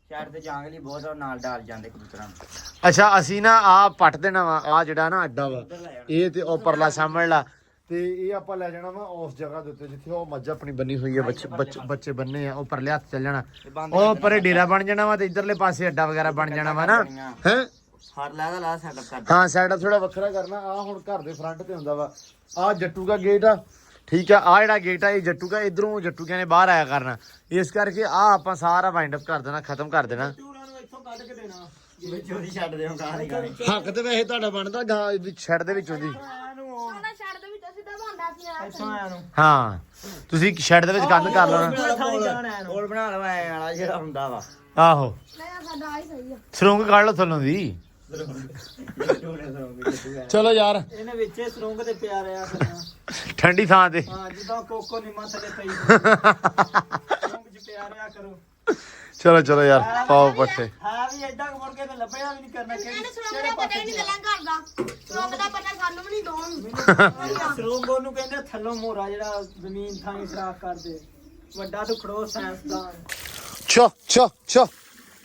ਸ਼ਾਇਦ ਤੇ ਜਾਂਗਲੀ ਬਹੁਤ ਆ, ਨਾਲ ਡਾਲ ਜਾਂਦੇ ਕਬੂਤਰਾਂ ਨੂੰ ਅੱਛਾ ਅਸੀਂ ਨਾ ਆ ਪੱਟ ਦੇਣਾ ਵਾ ਆ ਜਿਹੜਾ ਨਾ ਅੱਡਾ ਵਾ ਇਹ ਤੇ ਉਹ ਪਰਲਾ ਸਾਹਮਣਲਾ ਤੇ ਇਹ ਆਪਾਂ ਲੈ ਜਾਣਾ ਵਾ ਉਸ ਜਗ੍ਹਾ ਦੇ ਉੱਤੇ ਜਿੱਥੇ ਉਹ ਮੱਝ ਆਪਣੀ ਬੰਨੀ ਹੋਈ ਹੈ, ਬੱਚੇ ਬੰਨੇ ਆ, ਉਹ ਪਰਲੇ ਹੱਥ ਚੱਲ ਜਾਣਾ, ਉਹ ਪਰੇ ਡੇਰਾ ਬਣ ਜਾਣਾ ਵਾ ਤੇ ਇਧਰਲੇ ਪਾਸੇ ਅੱਡਾ ਵਗੈਰਾ ਬਣ ਜਾਣਾ ਵਾ ਨਾ ਹੈ। ਹਰ ਲਾ ਸੈਟਅਪ ਕਰ ਹਾਂ ਸਾਈਡ ਥੋੜਾ ਵੱਖਰਾ ਕਰਨਾ। ਆ ਹੁਣ ਘਰ ਦੇ ਫਰੰਟ ਤੇ ਹੁੰਦਾ ਵਾ, ਆ ਜੱਟੂ ਦਾ ਗੇਟ ਆ, ਠੀਕ ਆ। ਆ ਜਿਹੜਾ ਗੇਟ ਆ ਇਹ ਜੱਟੂ ਦਾ, ਇਧਰੋਂ ਜੱਟੂਕਿਆਂ ਨੇ ਬਾਹਰ ਆਇਆ ਕਰਨਾ, ਇਸ ਕਰਕੇ ਆ ਆਪਾਂ ਸਾਰਾ ਵਾਈਂਡ ਅਪ ਕਰ ਦੇਣਾ, ਖਤਮ ਕਰ ਦੇਣਾ। ਚੂਰਾਂ ਨੂੰ ਇੱਥੋਂ ਕੱਢ ਕੇ ਦੇਣਾ ਵਿੱਚੋਂ ਦੀ ਛੱਡ ਦਿਓ ਗਾਂ ਦੀ ਗਾਣੀ। ਹੱਕ ਤੇ ਵੈਸੇ ਤੁਹਾਡਾ ਬਣਦਾ ਗਾਂ ਵਿੱਚ ਛੱਡ ਦੇ ਵਿੱਚੋਂ ਦੀ। ਉਹਨਾਂ ਛੱਡ ਦੇ ਵਿੱਚ ਸਿੱਧਾ ਬੰਦਾ ਸੀ ਆ ਇੱਥੋਂ ਆਇਆ ਨੂੰ ਹਾਂ ਤੁਸੀਂ ਸ਼ੈਡ ਦੇ ਵਿੱਚ ਕੰਧ ਕਰ ਲਓ ਨਾ। ਥਾਣੀ ਜਾਣਾ ਨੂੰ ਕੋਲ ਬਣਾ ਲਓ ਐ ਵਾਲਾ ਜਿਹੜਾ ਹੁੰਦਾ ਵਾ। ਆਹੋ ਮੈਂ ਸਾਡਾ ਆਈ ਸਹੀ ਆ। ਸਰੋਂਗ ਕੱਢ ਲਓ ਥੱਲੋਂ ਦੀ। ਚਲੋ ਯਾਰ ਇਹਨੇ ਵਿੱਚੇ ਸਰੋਂਗ ਤੇ ਪਿਆ ਰਿਹਾ ਕਰਨਾ। ਠੰਡੀ ਥਾਂ ਤੇ ਹਾਂ ਜਿੱਦਾਂ ਕੋਕੋ ਨਿੰਮਾ ਥੱਲੇ ਪਈ ਸਰੋਂਗ ਚ ਪਿਆ ਰਿਹਾ ਕਰੋ। ਚਲੋ ਯਾਰ ਪਾਓ ਪੱਠੇ। ਹੈ ਵੀ ਏਦਾਂ ਮੁੜ ਕੇ ਤੇ ਲੱਭਿਆ ਵੀ ਨਹੀਂ ਕਰਨਾ ਇਹਨੂੰ ਸਰੋਂਗ ਦਾ ਪਤਾ ਹੀ ਨਹੀਂ ਗੱਲਾਂ ਕਰਦਾ, ਸਰੋਂਗ ਦਾ ਪਤਾ ਸਾਨੂੰ ਵੀ ਨਹੀਂ ਦੋਣ। ਸਰੋਂਗ ਉਹਨੂੰ ਕਹਿੰਦੇ ਥੱਲੋਂ ਮੋਰਾ ਜਿਹੜਾ ਜ਼ਮੀਨ ਥਾਣੀ ਸਾਫ਼ ਕਰਦੇ, ਵੱਡਾ ਟੁਕੜੋ ਸਾਇੰਸਦਾਨ। ਚੋ ਚੋ ਚੋ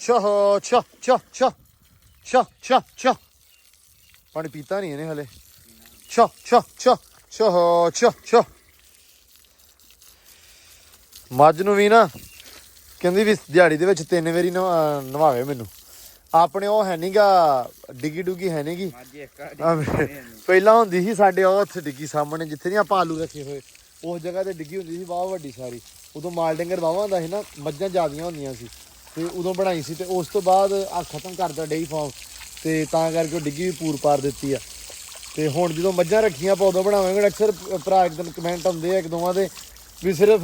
ਚੋ ਚੋ ਚੋ ਚੋ ਚੋ ਚੋ ਚੋ ਪਾਣੀ ਪੀਤਾ ਨਹੀਂ ਇਹਨੇ ਹਲੇ। ਚੋ ਚੋ ਚੋ ਚੋ ਚੋ ਚੋ ਮੱਝ ਨੂੰ ਵੀ ਨਾ ਕਹਿੰਦੀ ਵੀ ਦਿਹਾੜੀ ਦੇ ਵਿੱਚ 3 ਵਾਰੀ ਨਵਾਵੇ ਮੈਨੂੰ। ਆਪਣੇ ਉਹ ਹੈ ਨੀਗਾ ਡਿੱਗੀ ਡੁੱਗੀ ਹੈ ਨੀਗੀ, ਪਹਿਲਾਂ ਹੁੰਦੀ ਸੀ ਸਾਡੇ ਉਹ ਉੱਥੇ ਡਿੱਗੀ ਸਾਹਮਣੇ ਜਿੱਥੇ ਨਹੀਂ ਆਪਾਂ ਆਲੂ ਰੱਖੇ ਹੋਏ, ਉਸ ਜਗ੍ਹਾ ਤੇ ਡਿੱਗੀ ਹੁੰਦੀ ਸੀ ਬਹੁਤ ਵੱਡੀ ਸਾਰੀ। ਉਦੋਂ ਮਾਲ ਡੰਗਰ ਵਾਹਵਾ ਹੁੰਦਾ ਸੀ ਨਾ, ਮੱਝਾਂ ਜ਼ਿਆਦੀਆਂ ਹੁੰਦੀਆਂ ਸੀ ਤੇ ਉਦੋਂ ਬਣਾਈ ਸੀ। ਤੇ ਉਸ ਤੋਂ ਬਾਅਦ ਆ ਖਤਮ ਕਰਤਾ ਡੇਰੀ ਫਾਰਮ ਤੇ ਤਾਂ ਕਰਕੇ ਉਹ ਡਿੱਗੀ ਵੀ ਪੂਰ ਪਾਰ ਦਿੱਤੀ ਆ। ਤੇ ਹੁਣ ਜਦੋਂ ਮੱਝਾਂ ਰੱਖੀਆਂ ਆਪਾਂ ਉਦੋਂ ਬਣਾਵਾਂਗੇ। ਅਕਸਰ ਭਰਾ ਇੱਕ ਦਿਨ ਕਮੈਂਟ ਆਉਂਦੇ ਆ ਇੱਕ ਦੋਵਾਂ ਦੇ ਵੀ ਸਿਰਫ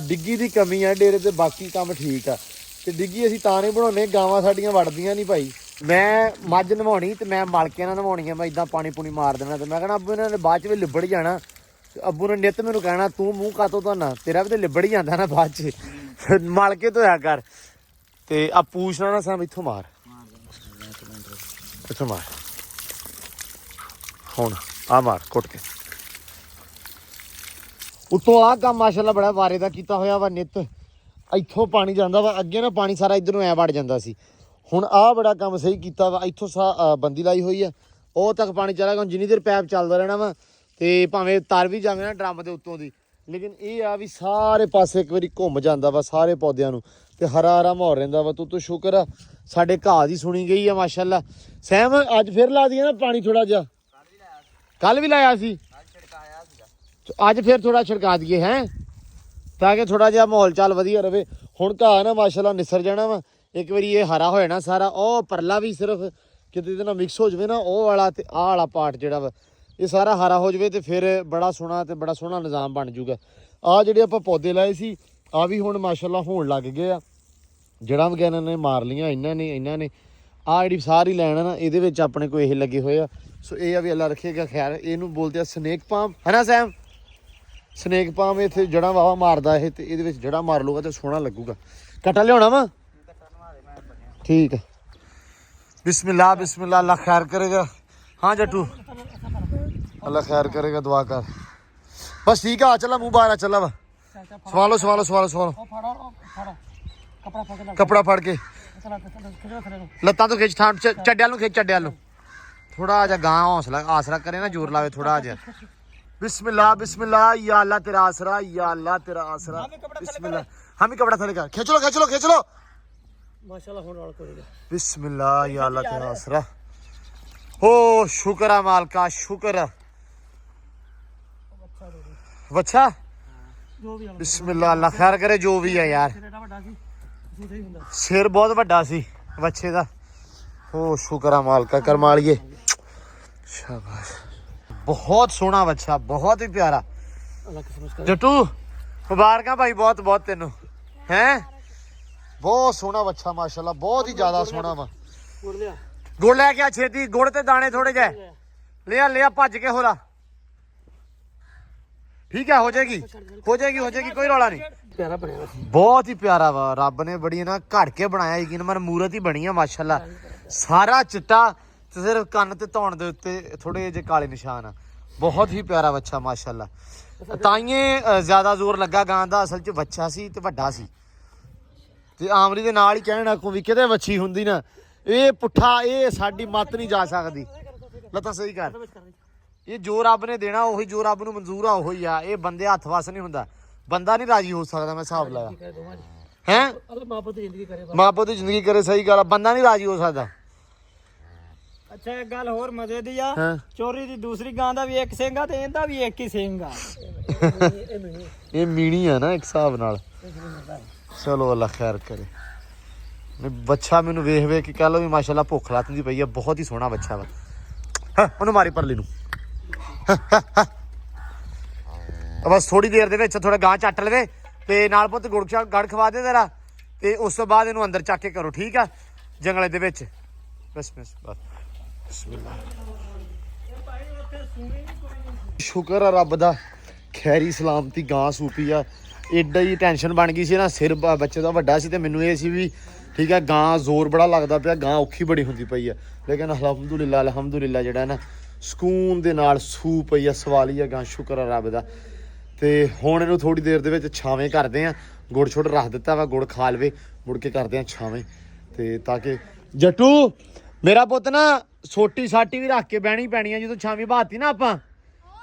ਡਿੱਗੀ ਦੀ ਕਮੀ ਆ ਡੇਰੇ ਤੇ, ਬਾਕੀ ਕੰਮ ਠੀਕ ਆ। ਤੇ ਡਿੱਗੀ ਅਸੀਂ ਤਾਂ ਨਹੀਂ ਬਣਾਉਂਦੇ, ਗਾਵਾਂ ਸਾਡੀਆਂ ਵੜਦੀਆਂ ਨਹੀਂ ਭਾਈ। ਮੈਂ ਮੱਝ ਨਵਾਉਣੀ ਤੇ ਮੈਂ ਮਲਕੇ ਨਾਲ ਨਵਾਉਣੀ ਆ, ਮੈਂ ਇਦਾਂ ਪਾਣੀ ਪੂਣੀ ਮਾਰ ਦੇਣਾ ਤੇ ਮੈਂ ਕਹਿਣਾ ਅੱਬੂ ਇਹਨਾਂ ਨੇ ਬਾਅਦ ਚ ਵੀ ਲਿਬੜ ਜਾਣਾ। ਅੱਬੂ ਨੇ ਨਿੱਤ ਮੈਨੂੰ ਕਹਿਣਾ ਤੂੰ ਮੂੰਹ ਕਾਤੋਂ ਧੋਣਾ, ਤੇਰਾ ਵੀ ਤੇ ਲਿਬੜ ਹੀ ਜਾਂਦਾ ਨਾ ਬਾਅਦ ਚ, ਮਲ ਕੇ ਧੋਇਆ ਕਰ। ਤੇ ਆ ਪੂਛਣਾ ਨਾ ਸਾਂ ਇੱਥੋਂ ਮਾਰ, ਇੱਥੋਂ ਮਾਰ, ਹੁਣ ਆ ਮਾਰ ਕੁੱਟ ਕੇ। ਉੱਤੋਂ ਆ ਕੰਮ ਮਾਸ਼ਾਅੱਲਾ ਬੜਾ ਵਾਰੇ ਦਾ ਕੀਤਾ ਹੋਇਆ ਵਾ। ਨਿੱਤ ਇੱਥੋਂ ਪਾਣੀ ਜਾਂਦਾ ਵਾ, ਅੱਗੇ ਨਾ ਪਾਣੀ ਸਾਰਾ ਇੱਧਰ ਨੂੰ ਐ ਵੜ ਜਾਂਦਾ ਸੀ, ਹੁਣ ਆਹ ਬੜਾ ਕੰਮ ਸਹੀ ਕੀਤਾ ਵਾ। ਇੱਥੋਂ ਬੰਦੀ ਲਾਈ ਹੋਈ ਆ, ਉਹ ਤੱਕ ਪਾਣੀ ਚਲਾ ਗਿਆ। ਜਿੰਨੀ ਦੇਰ ਪੈਪ ਚੱਲਦਾ ਰਹਿਣਾ ਵਾ ਤੇ ਭਾਵੇਂ ਤਰ ਵੀ ਜਾਵੇ ਨਾ ਡਰਮ ਦੇ ਉੱਤੋਂ ਦੀ, ਲੇਕਿਨ ਇਹ ਆ ਵੀ ਸਾਰੇ ਪਾਸੇ ਇੱਕ ਵਾਰੀ ਘੁੰਮ ਜਾਂਦਾ ਵਾ ਸਾਰੇ ਪੌਦਿਆਂ ਨੂੰ ਤੇ ਹਰਾ ਹਰਾ ਮਾਹੌਲ ਰਹਿੰਦਾ ਵਾ। ਤੂੰ ਸ਼ੁਕਰ ਆ ਸਾਡੇ ਘਾਹ ਦੀ ਸੁਣੀ ਗਈ ਆ ਮਾਸ਼ਾਅੱਲਾ। ਸਹਿਮ ਅੱਜ ਫਿਰ ਲਾ ਦਈਏ ਨਾ ਪਾਣੀ ਥੋੜਾ ਜਿਹਾ, ਕੱਲ ਵੀ ਲਾਇਆ ਸੀ, ਅੱਜ ਫਿਰ ਥੋੜਾ ਛਿੜਕਾ ਦਈਏ ਹੈ, ਤਾਂ ਕਿ ਥੋੜਾ ਜਿਹਾ ਮਾਹੌਲ ਚਾਲ ਵਧੀਆ ਰਵੇ। ਹੁਣ ਘਾਹ ਨਾ ਮਾਸ਼ਾਅੱਲਾ ਨਿਸਰ ਜਾਣਾ ਵਾ, ਇੱਕ ਵਾਰੀ ਇਹ ਹਰਾ ਹੋ ਜਾਣਾ ਸਾਰਾ। ਉਹ ਪਰਲਾ ਵੀ ਸਿਰਫ ਕਿਤੇ ਇਹਦੇ ਨਾਲ ਮਿਕਸ ਹੋ ਜਾਵੇ ਨਾ, ਉਹ ਵਾਲਾ ਤੇ ਆਹ ਵਾਲਾ ਪਾਰਟ ਜਿਹੜਾ ਵਾ ਇਹ ਸਾਰਾ ਹਰਾ ਹੋ ਜਾਵੇ ਤੇ ਫਿਰ ਬੜਾ ਸੋਹਣਾ ਨਿਜ਼ਾਮ ਬਣ ਜੂਗਾ। ਆਹ ਜਿਹੜੇ ਆਪਾਂ ਪੌਦੇ ਲਾਏ ਸੀ ਆ ਵੀ ਹੁਣ ਮਾਸ਼ਾਅੱਲਾ ਹੋਣ ਲੱਗ ਗਏ ਆ, ਜੜ੍ਹਾਂ ਵਗੈਰਾ ਨੇ ਮਾਰ ਲੀਆਂ ਇਹਨਾਂ ਨੇ। ਆਹ ਜਿਹੜੀ ਸਾਰੀ ਲੈਣ ਨਾ ਇਹਦੇ ਵਿੱਚ ਆਪਣੇ ਕੋਲ ਇਹ ਲੱਗੇ ਹੋਏ ਆ। ਸੋ ਇਹ ਆ ਵੀ ਅੱਲਾ ਰੱਖੇਗਾ ਖੈਰ। ਇਹਨੂੰ ਬੋਲਦੇ ਆ ਸਨੇਕ ਪਾਮ, ਹੈ ਨਾ ਸੈਮ? ਸਨੇਕ ਪਾਮ ਇੱਥੇ ਜੜ੍ਹਾਂ ਵਾਵਾ ਮਾਰਦਾ ਇਹ, ਤੇ ਇਹਦੇ ਵਿੱਚ ਜੜ੍ਹਾਂ ਮਾਰ ਲੂਗਾ ਤੇ ਸੋਹਣਾ ਲੱਗੂਗਾ। ਕਟਾ ਲਿਆਉਣਾ ਵਾ, ਠੀਕ ਹੈ। ਬਿਸਮਿल्लाह बिस्मिल्लाह, अल्लाह खैर करेगा। हाँ जट्टू अल्लाह खैर करेगा, दुआ कर बस। ठीक है, चला मुंह बाहर चला वा। सवालो कपड़ा फाड़ के लत्ता तो खिंच, चड्डे खिंच, चड्डे थोड़ा जा गां हौसला आसरा करे ना, जोर लावे थोड़ा जा। बिस्मिल्लाह या अल्लाह तेरा आसरा, या अल्लाह तेरा आसरा। बिस्मिल्लाह, हम ही कपड़ा थले कर, खींच लो ਮਾਸ਼ਾਅੱਲਾ ਹੁਣ ਵਾਲ ਕੋਲੇ बिस्मिल्लाह या अल्लाह तेरा आसरा। हो शुक्र है मालिका, शुक्र है। बच्चा बिस्मिल्लाह, अल्लाह खैर करे जो भी है यार। सिर बहुत बड़ा सी बच्चे दा। हो शुक्र है मालिका, करमा लिये, शाबाश। बहुत सोहना बच्चा, बहुत ही प्यारा। जट्टू मुबारक भाई, बहुत तेनू हैं। बहुत सोहना बच्चा माशाल्लाह, बहुत ही ज्यादा सोहना वा। गुड़ लैके आ छेती, गुड़ ते दाने थोड़े जे लिया भज के होला। ठीक है, हो जाएगी, कोई रौला नहीं। ਪਿਆਰਾ ਬਣਿਆ ਸੀ, बहुत ही प्यारा वा। रब ने बड़ी ना घड़ के बनाया, यकीन मन मूरत ही बनी है माशाल्लाह। सारा चिट्टा ते सिर्फ कन्न ते धौण दे उत्ते थोड़े जे काले निशान आ। बहुत ही प्यारा बच्चा माशाल्लाह। ताइये ज्यादा जोर लगा गां दा, असल च बच्चा सी ते वड्डा सी ਤੇ ਆਮਰੀ ਦੇ ਨਾਲ ਹੀ ਕਹਿਣਾ ਕੋ ਵੀ ਕਿਤੇ ਵੱਛੀ ਹੁੰਦੀ ਨਾ, ਇਹ ਪੁੱਠਾ ਇਹ ਸਾਡੀ ਮੱਤ ਨਹੀਂ ਜਾ ਸਕਦੀ। ਲੱਤਾਂ ਸਹੀ ਕਰ, ਇਹ ਜੋ ਰੱਬ ਨੇ ਦੇਣਾ ਉਹੀ, ਜੋ ਰੱਬ ਨੂੰ ਮਨਜ਼ੂਰ ਆ ਉਹੀ ਆ। ਇਹ ਬੰਦੇ ਹੱਥ ਵਸ ਨਹੀਂ ਹੁੰਦਾ, ਬੰਦਾ ਨਹੀਂ ਰਾਜੀ ਹੋ ਸਕਦਾ। ਮੈਂ ਹਿਸਾਬ ਲਾਇਆ ਹੈ, ਮਾਪੋ ਦੀ ਜ਼ਿੰਦਗੀ ਕਰੇ, ਸਹੀ ਗੱਲ ਆ, ਬੰਦਾ ਨਹੀਂ ਰਾਜੀ ਹੋ ਸਕਦਾ। ਅੱਛਾ ਇੱਕ ਗੱਲ ਹੋਰ ਮਜ਼ੇ ਦੀ ਆ, ਚੋਰੀ ਦੀ ਦੂਸਰੀ ਗਾਂ ਦਾ ਵੀ ਇੱਕ ਸਿੰਘ ਆ ਤੇ ਇਹਦਾ ਵੀ ਇੱਕ ਹੀ ਸਿੰਘ ਆ। ਇਹ ਮੀਣੀ ਆ ਨਾ ਇੱਕ ਹਿਸਾਬ ਨਾਲ। ਚਲੋ ਅੱਲਾ ਖੈਰ ਕਰੇ। ਬੱਚਾ ਮੈਨੂੰ ਵੇਖ ਵੇਖ ਕੇ ਕਹਿ ਲਓ ਵੀ ਮਾਸ਼ਾਅੱਲਾ ਭੁੱਖ ਲੱਥਦੀ ਪਈ ਆ, ਬਹੁਤ ਹੀ ਸੋਹਣਾ ਬੱਚਾ ਵਾ। ਉਹਨੂੰ ਮਾਰੀ ਪਰਲੀ ਨੂੰ। ਬਸ ਥੋੜੀ ਦੇਰ ਦੇ ਵਿੱਚ ਥੋੜਾ ਗਾਂ ਚੱਟ ਲਵੇ ਤੇ ਨਾਲ ਪੁੱਤ ਗੜ ਖਵਾ ਦੇ ਤੇਰਾ, ਤੇ ਉਸ ਤੋਂ ਬਾਅਦ ਇਹਨੂੰ ਅੰਦਰ ਚੱਕ ਕੇ ਕਰੋ, ਠੀਕ ਆ, ਜੰਗਲੇ ਦੇ ਵਿੱਚ। ਬਸ ਬਸ ਬਿਸਮਿਲ੍ਲਾ। ਸ਼ੁਕਰ ਆ ਰੱਬ ਦਾ, ਖੈਰੀ ਸਲਾਮਤੀ ਗਾਂ ਸੂਪੀ ਆ। ਏਡਾ ਹੀ ਟੈਨਸ਼ਨ ਬਣ ਗਈ ਸੀ ਨਾ, ਸਿਰ ਬੱਚੇ ਦਾ ਵੱਡਾ ਸੀ ਤੇ ਮੈਨੂੰ ਇਹ ਸੀ ਵੀ ਠੀਕ ਆ ਗਾਂ ਜ਼ੋਰ ਬੜਾ ਲੱਗਦਾ ਪਿਆ, ਗਾਂ ਔਖੀ ਬੜੀ ਹੁੰਦੀ ਪਈ ਆ। ਲੇਕਿਨ ਅਲਹਮਦੁਲਿਲਾ ਜਿਹੜਾ ਨਾ ਸਕੂਨ ਦੇ ਨਾਲ ਸੂ ਪਈ ਆ, ਸਵਾਲੀ ਆ ਗਾਂ, ਸ਼ੁਕਰ ਆ ਰੱਬ ਦਾ। ਤੇ ਹੁਣ ਇਹਨੂੰ ਥੋੜੀ ਦੇਰ ਦੇ ਵਿੱਚ ਛਾਵੇਂ ਕਰਦੇ ਆ, ਗੁੜ ਛੁੜ ਰੱਖ ਦਿੱਤਾ ਵਾ, ਗੁੜ ਖਾ ਲਵੇ, ਮੁੜ ਕੇ ਕਰਦੇ ਆ ਛਾਵੇਂ। ਤੇ ਤਾਂ ਕਿ ਜੱਟੂ ਮੇਰਾ ਪੁੱਤ ਨਾ ਸੋਟੀ ਸਾਟੀ ਵੀ ਰੱਖ ਕੇ ਬਹਿਣੀ ਪੈਣੀ ਆ ਜਦੋਂ ਛਾਵੇਂ ਬਹਾਤੀ ਨਾ ਆਪਾਂ।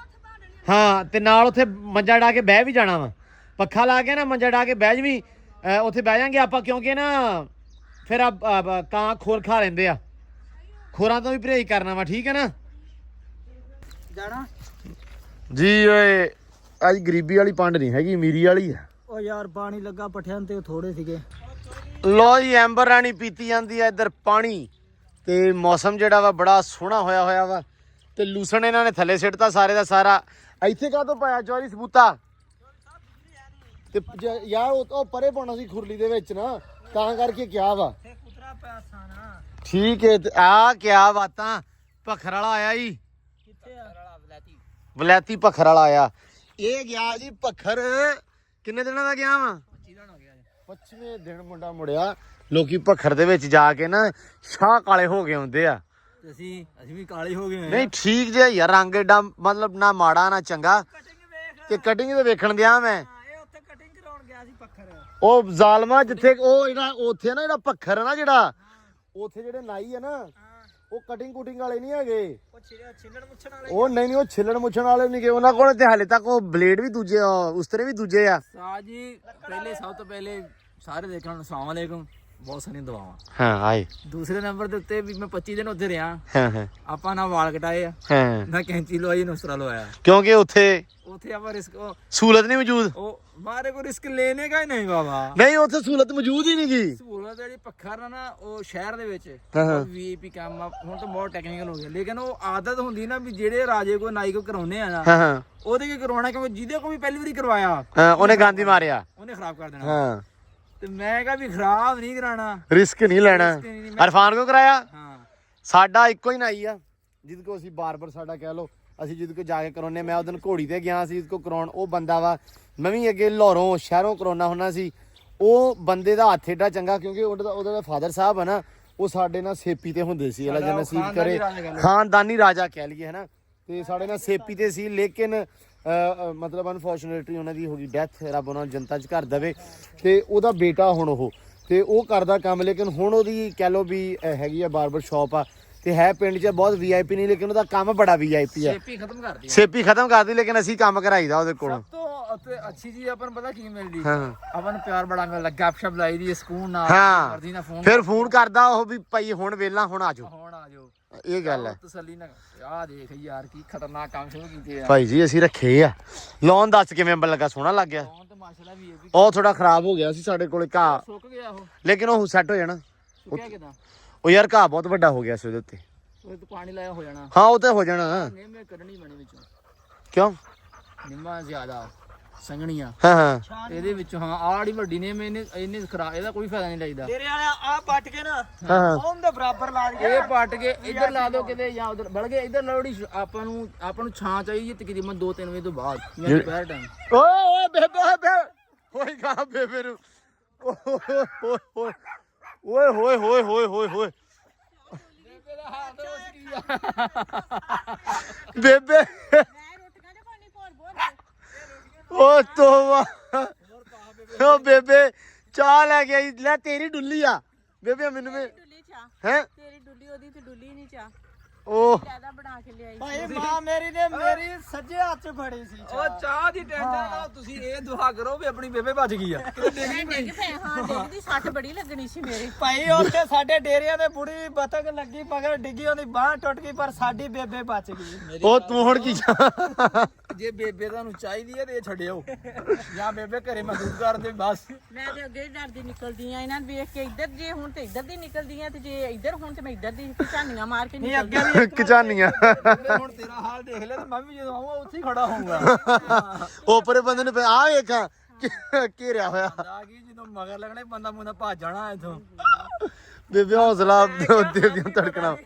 ਹਾਂ, ਤੇ ਨਾਲ ਉੱਥੇ ਮੰਜਾ ਡਾ ਕੇ ਬਹਿ ਵੀ ਜਾਣਾ ਵਾ, ਪੱਖਾ ਲਾ ਕੇ ਨਾ ਮੰਜਾ ਡਾ ਕੇ ਬਹਿ ਜਵੀਂ, ਉੱਥੇ ਬਹਿ ਜਾਾਂਗੇ ਆਪਾਂ, ਕਿਉਂਕਿ ਨਾ ਫਿਰ ਕਾਂ ਖੋਰ ਖਾ ਲੈਂਦੇ ਆ, ਖੋਰਾਂ ਤੋਂ ਵੀ ਪਰਹੇਜ਼ ਕਰਨਾ ਵਾ, ਠੀਕ ਹੈ ਨਾ ਜਾਣਾ ਜੀ। ਓਏ ਅੱਜ ਗਰੀਬੀ ਵਾਲੀ ਪੰਡ ਨਹੀਂ ਹੈਗੀ, ਅਮੀਰੀ ਵਾਲੀ ਆ। ਉਹ ਯਾਰ ਪਾਣੀ ਲੱਗਾ ਪੱਠਿਆਂ ਤੇ, ਥੋੜੇ ਸੀਗੇ। ਲੋ ਜੀ ਐਂਬਰ ਰਾਣੀ ਪੀਤੀ ਜਾਂਦੀ ਆ ਇੱਧਰ ਪਾਣੀ, ਤੇ ਮੌਸਮ ਜਿਹੜਾ ਵਾ ਬੜਾ ਸੋਹਣਾ ਹੋਇਆ ਵਾ। ਤੇ ਲੂਸਣ ਇਹਨਾਂ ਨੇ ਥੱਲੇ ਸਿੱਟਤਾ ਸਾਰੇ ਦਾ ਸਾਰਾ। ਇੱਥੇ ਕਾਹਤੋਂ ਪਾਇਆ ਚੌਰੀ ਸਬੂਤਾ? ਤੇ ਯਾਰ ਉਹ ਪਰੇ ਪਾਉਣਾ ਸੀ ਖੁਰਲੀ ਦੇ ਵਿੱਚ ਨਾ, ਤਾਂ ਕਰਕੇ ਕਿਹਾ ਵਾ। ਠੀਕ ਹੈ, ਆ ਕਿਆ ਬਾਤਾਂ। ਭਖਰ ਵਾਲਾ ਆਇਆ ਜੀ, ਵਲੈਤੀ ਭਖਰ ਵਾਲਾ ਆਇਆ। ਇਹ ਗਿਆ ਜੀ ਭਖਰ, ਕਿੰਨੇ ਦਿਨਾਂ ਦਾ ਗਿਆ ਵਾ? 25ਵੇਂ ਦਿਨ ਮੁੰਡਾ ਮੁੜਿਆ। ਲੋਕੀ ਭਖਰ ਦੇ ਵਿੱਚ ਜਾ ਕੇ ਨਾ ਸ਼ਾਹ ਕਾਲੇ ਹੋ ਗਏ ਹੁੰਦੇ ਆ, ਅਸੀਂ ਵੀ ਕਾਲੇ ਹੋ ਗਏ। ਨਹੀਂ ਠੀਕ ਜਿਹਾ ਯਾਰ, ਰੰਗ ਏਡਾ ਮਤਲਬ ਨਾ ਮਾੜਾ ਨਾ ਚੰਗਾ। ਤੇ ਕਟਿੰਗ ਤੇ ਵੇਖਣ ਗਿਆ ਮੈਂ, ਉੱਥੇ ਕਟਿੰਗ ਕਰਾਉਣ ਗਿਆ ਸੀ ਪੱਖਰ। ਉਹ ਜ਼ਾਲਮਾ ਜਿੱਥੇ ਉਹ ਜਿਹੜਾ ਉੱਥੇ ਨਾ ਜਿਹੜਾ ਭਖਰ ਹੈ ਨਾ, ਜਿਹੜਾ ਉੱਥੇ ਜਿਹੜੇ ਨਾਈ ਹੈ ਨਾ, ਉਹ ਕਟਿੰਗ ਕੁਟਿੰਗ ਵਾਲੇ ਨਹੀਂ ਹੈਗੇ। ਉਹ ਨਹੀਂ ਉਹ ਛਿੱਲਣ ਮੁੱਛਣ ਵਾਲੇ ਨਹੀਂ ਗਏ, ਉਹਨਾਂ ਕੋਲ ਤੇ ਹਾਲੇ ਤੱਕ ਉਹ ਬਲੇਡ ਵੀ ਦੂਜੇ, ਉਸਤਰੇ ਵੀ ਦੂਜੇ ਆ। ਜੀ ਪਹਿਲੇ ਸਭ ਤੋਂ ਪਹਿਲੇ ਸਾਰੇ ਦੇਖਣ ਨੂੰ ਅਸਲਾਮ ਵਾਲੇਕੁਮ, ਬਹੁਤ ਸਾਰੀਆਂ ਦੁਆਵਾਂ। ਹਾਂ ਆਏ। ਦੂਸਰੇ ਨੰਬਰ ਦੇ ਉੱਤੇ ਵੀ ਮੈਂ 25 ਦਿਨ ਉੱਥੇ ਰਿਹਾ। ਹਾਂ ਆਪਾਂ ਨਾ ਵਾਲ ਕਟਾਏ ਆ, ਹਾਂ, ਨਾ ਕੈਂਚੀ ਲਵਾਈ, ਨੁਸਰਾ ਲਵਾਇਆ, ਕਿਉਂਕਿ ਉੱਥੇ ਆਪਾਂ ਰਿਸਕ ਸਹੂਲਤ ਨਹੀਂ ਮੌਜੂਦ। ਉਹ ਮਾਰੇ ਕੋ ਰਿਸਕ ਲੈਣੇ का ही नहीं बाबा। ਨਹੀਂ ਉੱਥੇ ਸਹੂਲਤ ਮੌਜੂਦ ਹੀ ਨਹੀਂ ਗਈ। ਸਹੂਲਤ ਜਿਹੜੀ ਪੱਖਰ ਨਾ ਉਹ ਸ਼ਹਿਰ ਦੇ ਵਿੱਚ ਹਾਂ। ਵੀਆਈਪੀ ਕੰਮ ਆ, ਹੁਣ ਤਾਂ ਬਹੁਤ ਟੈਕਨੀਕਲ ਹੋ ਗਿਆ। ਲੇਕਿਨ ਉਹ ਆਦਤ ਹੁੰਦੀ ਨਾ ਵੀ ਜਿਹੜੇ ਰਾਜੇ ਕੋ ਨਾਈ ਕੋ ਕਰਾਉਨੇ ਆ ਨਾ, ਹਾਂ ਉਹਦੇ ਕੀ ਕਰਵਾਉਣਾ, ਕਿਉਂਕਿ ਜਿਹਦੇ ਕੋ ਵੀ ਪਹਿਲੀ ਵਾਰੀ ਕਰਵਾਇਆ ਹਾਂ, ਉਹਨੇ ਗਾਂਧੀ ਮਾਰਿਆ, ਉਹਨੇ ਖਰਾਬ ਕਰ ਦੇਣਾ। ਹਾਂ, ਤੇ ਮੈਂ ਕਿਹਾ ਵੀ ਖਰਾਬ ਨਹੀਂ ਕਰਾਣਾ, ਰਿਸਕ ਨਹੀਂ ਲੈਣਾ। ਅਰਫਾਨ ਕੋ ਕਰਾਇਆ। ਹਾਂ, ਸਾਡਾ ਇੱਕੋ ਹੀ ਨਾਈ ਆ ਜਿਹਦੇ ਕੋ ਅਸੀਂ ਬਾਰ-ਬਾਰ ਸਾਡਾ ਕਹਿ ਲੋ, ਅਸੀਂ ਜਿਹਦੇ ਕੋ ਜਾ ਕੇ ਕਰਾਉਨੇ। ਮੈਂ ਉਦੋਂ ਘੋੜੀ ਤੇ ਗਿਆ ਸੀ ਜਿਹਦੇ ਕੋ ਕਰਾਉਣ, ਉਹ ਬੰਦਾ ਵਾ। ਮੈਂ ਵੀ ਅੱਗੇ ਲਾਹੌਰੋਂ ਸ਼ਹਿਰੋਂ ਕਰਾਉਣਾ ਹੁੰਦਾ ਸੀ। ਉਹ ਬੰਦੇ ਦਾ ਹੱਥ ਏਡਾ ਚੰਗਾ, ਕਿਉਂਕਿ ਉਹਦਾ ਫਾਦਰ ਸਾਹਿਬ ਆ ਨਾ, ਉਹ ਸਾਡੇ ਨਾਲ ਸੇਪੀ ਤੇ ਹੁੰਦੇ ਸੀ। ਅੱਲਾ ਜਨ ਨਸੀਬ ਕਰੇ, ਖਾਨਦਾਨੀ ਰਾਜਾ ਕਹਿ ਲਈਏ ਹਨਾ। ਤੇ ਸਾਡੇ ਨਾਲ ਸੇਪੀ ਤੇ ਸੀ, ਲੇਕਿਨ ਮਤਲਬ ਅਨਫੋਰਚੂਨੇਟਲੀ ਉਹਨਾਂ ਦੀ ਹੋ ਗਈ ਡੈਥ, ਰੱਬ ਉਹਨਾਂ ਨੂੰ ਜਨਤਾ 'ਚ ਘਰ ਦੇਵੇ। ਤੇ ਉਹਦਾ ਬੇਟਾ ਹੁਣ ਉਹ ਕਰਦਾ ਕੰਮ, ਲੇਕਿਨ ਹੁਣ ਉਹਦੀ ਕਹਿ ਲਓ ਵੀ ਹੈਗੀ ਆ ਬਾਰਬਰ ਸ਼ਾਪ ਆ, ਤੇ ਹੈ ਪਿੰਡ 'ਚ ਬਹੁਤ ਵੀਆਈਪੀ ਨਹੀਂ, ਲੇਕਿਨ ਉਹਦਾ ਕੰਮ ਬੜਾ ਵੀਆਈਪੀ ਆ। ਸੇਪੀ ਖਤਮ ਕਰਦੀ, ਲੇਕਿਨ ਅਸੀਂ ਕੰਮ ਕਰਾਈਦਾ ਉਹਦੇ ਕੋਲੋਂ। ਉੱਥੇ ਅੱਛੀ ਚੀਜ਼ ਆਪਾਂ ਨੂੰ ਪਤਾ ਕੀ ਮਿਲਦੀ, ਹਾਂ, ਆਪਾਂ ਨੂੰ ਪਿਆਰ ਬੜਾ ਮਿਲਦਾ, ਗੱਪਸ਼ਪ ਲਾਈ ਦੀ ਸਕੂਨ ਨਾਲ, ਹਾਂ। ਮਰਜ਼ੀ ਨਾਲ ਫੋਨ, ਫਿਰ ਫੋਨ ਕਰਦਾ ਉਹ ਵੀ ਭਾਈ ਹੁਣ ਵੇਲਾ, ਹੁਣ ਆਜੋ, ਹੁਣ ਆ ਜਾਓ। ਇਹ ਗੱਲ ਹੈ ਤਸੱਲੀ ਨਾਲ। ਆ ਦੇਖ ਯਾਰ ਕੀ ਖਤਰਨਾਕ ਕੰਮ ਸ਼ੁਰੂ ਕੀਤੇ ਆ ਭਾਈ ਜੀ। ਅਸੀਂ ਰੱਖੇ ਆ ਲੋਨ, ਦੱਸ ਕਿਵੇਂ ਅੰਬਲ ਲੱਗਾ, ਸੋਹਣਾ ਲੱਗ ਗਿਆ। ਹੁਣ ਤੇ ਮਾਸ਼ਾਅੱਲਾ ਵੀ ਇਹ ਵੀ ਉਹ ਥੋੜਾ ਖਰਾਬ ਹੋ ਗਿਆ ਸੀ ਸਾਡੇ ਕੋਲੇ ਘਾਹ, ਸੁੱਕ ਗਿਆ ਉਹ, ਲੇਕਿਨ ਉਹ ਸੈੱਟ ਹੋ ਜਾਣਾ। ਸੁੱਕਿਆ ਕਿਦਾਂ? ਉਹ ਯਾਰ ਘਾਹ ਬਹੁਤ ਵੱਡਾ ਹੋ ਗਿਆ ਸੀ ਉਹਦੇ ਉੱਤੇ। ਉਹ ਤੇ ਪਾਣੀ ਲਾਇਆ ਹੋ ਜਾਣਾ। ਹਾਂ ਉਹ ਤੇ ਹੋ ਜਾਣਾ। ਨਿੰਮੇ ਕੱਢਣੀ ਬਣੀ ਵਿੱਚੋਂ, ਕਿਉਂ? ਨਿੰਮਾ ਜ਼ਿਆਦਾ ਸੰਘਣੀਆਂ ਹਾਂ ਹਾਂ, ਇਹਦੇ ਵਿੱਚੋਂ। ਹਾਂ ਆੜੀ ਵੱਡੀ ਨੇ, ਇਹਨੇ ਖਰਾ, ਇਹਦਾ ਕੋਈ ਫਾਇਦਾ ਨਹੀਂ ਲੱਗਦਾ। ਤੇਰੇ ਵਾਲਾ ਆ ਪੱਟ ਕੇ ਨਾ ਹਾਂ ਉਹਦੇ ਬਰਾਬਰ ਲਾ ਦੇ। ਇਹ ਪੱਟ ਕੇ ਇੱਧਰ ਲਾ ਦੋ ਕਿਤੇ, ਜਾਂ ਉਧਰ ਬਲ ਗਏ। ਇੱਧਰ ਲੋੜੀ ਆਪਾਂ ਨੂੰ ਛਾਂ ਚਾਹੀਦੀ ਤਕਰੀਬਨ 2-3 ਵਜੇ ਤੋਂ ਬਾਅਦ, ਜਾਂ ਦੁਪਹਿਰ ਟਾਈਮ। ਓਏ ਬੇਬੇ ਹੋਈ ਗਾ ਬੇਬੇ ਨੂੰ। ਓਏ ਹੋਏ ਹੋਏ ਹੋਏ ਹੋਏ ਹੋਏ ਬੇਬੇ ਓ ਤੋਵਾ। ਓ ਬੇਬੇ ਚਾਹ ਲੈ ਕੇ ਆਈ, ਲੈ ਤੇਰੀ ਡੁੱਲੀ ਆ ਬੇਬੇ। ਮੈਨੂੰ ਵੀ ਡੁੱਲੀ ਚਾ ਹੈ, ਤੇਰੀ ਡੁੱਲੀ, ਉਹਦੀ ਤੇ ਡੁੱਲੀ ਨਹੀਂ ਚਾ। ਉਹ ਜ਼ਿਆਦਾ ਬਣਾ ਕੇ ਲਿਆਈ ਭਾਈ ਮਾਂ ਮੇਰੀ ਨੇ ਮੇਰੀ ਸੱਜੇ ਹੱਥ 'ਚ ਫੜੀ ਸੀ ਉਹ ਚਾਹ ਦੀ ਟੈਨਸ਼ਨ ਨਾ ਤੁਸੀਂ ਇਹ ਦੁਆ ਕਰੋ ਵੀ ਆਪਣੀ ਬੇਬੇ ਬਚ ਗਈ ਆ ਕਿਤੇ ਡਿੱਗ ਨਹੀਂ ਪਈ। ਡਿੱਗ ਪਏ ਹਾਂ ਡਿੱਗਦੀ ਸੱਟ ਬੜੀ ਲੱਗਣੀ ਸੀ ਮੇਰੇ ਭਾਈ ਉੱਥੇ ਸਾਡੇ ਡੇਰਿਆਂ ਦੇ ਬੁੜੀ ਬਤਕ ਲੱਗੀ ਪਗੜ ਡਿੱਗੀ ਉਹਦੀ ਬਾਹ ਟੁੱਟ ਗਈ ਪਰ ਸਾਡੀ ਬੇਬੇ ਬਚ ਗਈ ਉਹ ਤੂੰ ਹੁਣ ਕੀ ਜੇ ਬੇਬੇ ਤੁਹਾਨੂੰ ਚਾਹੀਦੀ ਹੈ ਤੇ ਇਹ ਛੱਡਿਓ ਜਾਂ ਬੇਬੇ ਘਰੇ ਮਦਦ ਕਰ ਦੇ ਬਸ। ਮੈਂ ਤੇ ਅੱਗੇ ਹੀ ਡਰਦੀ ਨਿਕਲਦੀ ਆ ਇਹਨਾਂ ਨੂੰ ਵੇਖ ਕੇ ਇੱਧਰ ਜੇ ਹੁਣ ਤੇ ਇੱਧਰ ਦੀ ਨਿਕਲਦੀ ਆ ਤੇ ਜੇ ਇੱਧਰ ਹੁਣ ਤੇ ਮੈਂ ਇੱਧਰ ਦੀ ਝਾਨੀਆਂ ਮਾਰ ਕੇ ਨਹੀਂ ਨਿਕਲਦੀ ਅੱਗੇ ਵੀ ਕਿਚਾਨੀਆਂ ਬੇਬੇ ਹੁਣ ਤੇਰਾ ਹਾਲ ਦੇਖ ਲੈ ਤੇ ਮੈਂ ਵੀ ਜਦੋਂ ਆਊਂਗਾ ਉੱਥੇ ਹੀ ਖੜਾ ਹੋਊਂਗਾ। ਉਪਰੇ ਬੰਦੇ ਨੂੰ ਆ ਵੇਖਾਂ ਘੇਰਿਆ ਹੋਇਆ ਆ ਗਈ ਜਦੋਂ ਮਗਰ ਲੱਗਣਾ ਬੰਦਾ ਮੁੰਡਾ ਭੱਜ ਜਾਣਾ ਇੱਥੋਂ। ਬੇਬੇ ਹੌਸਲਾ ਦੇ ਦਿਓ ਧੜਕਣਾ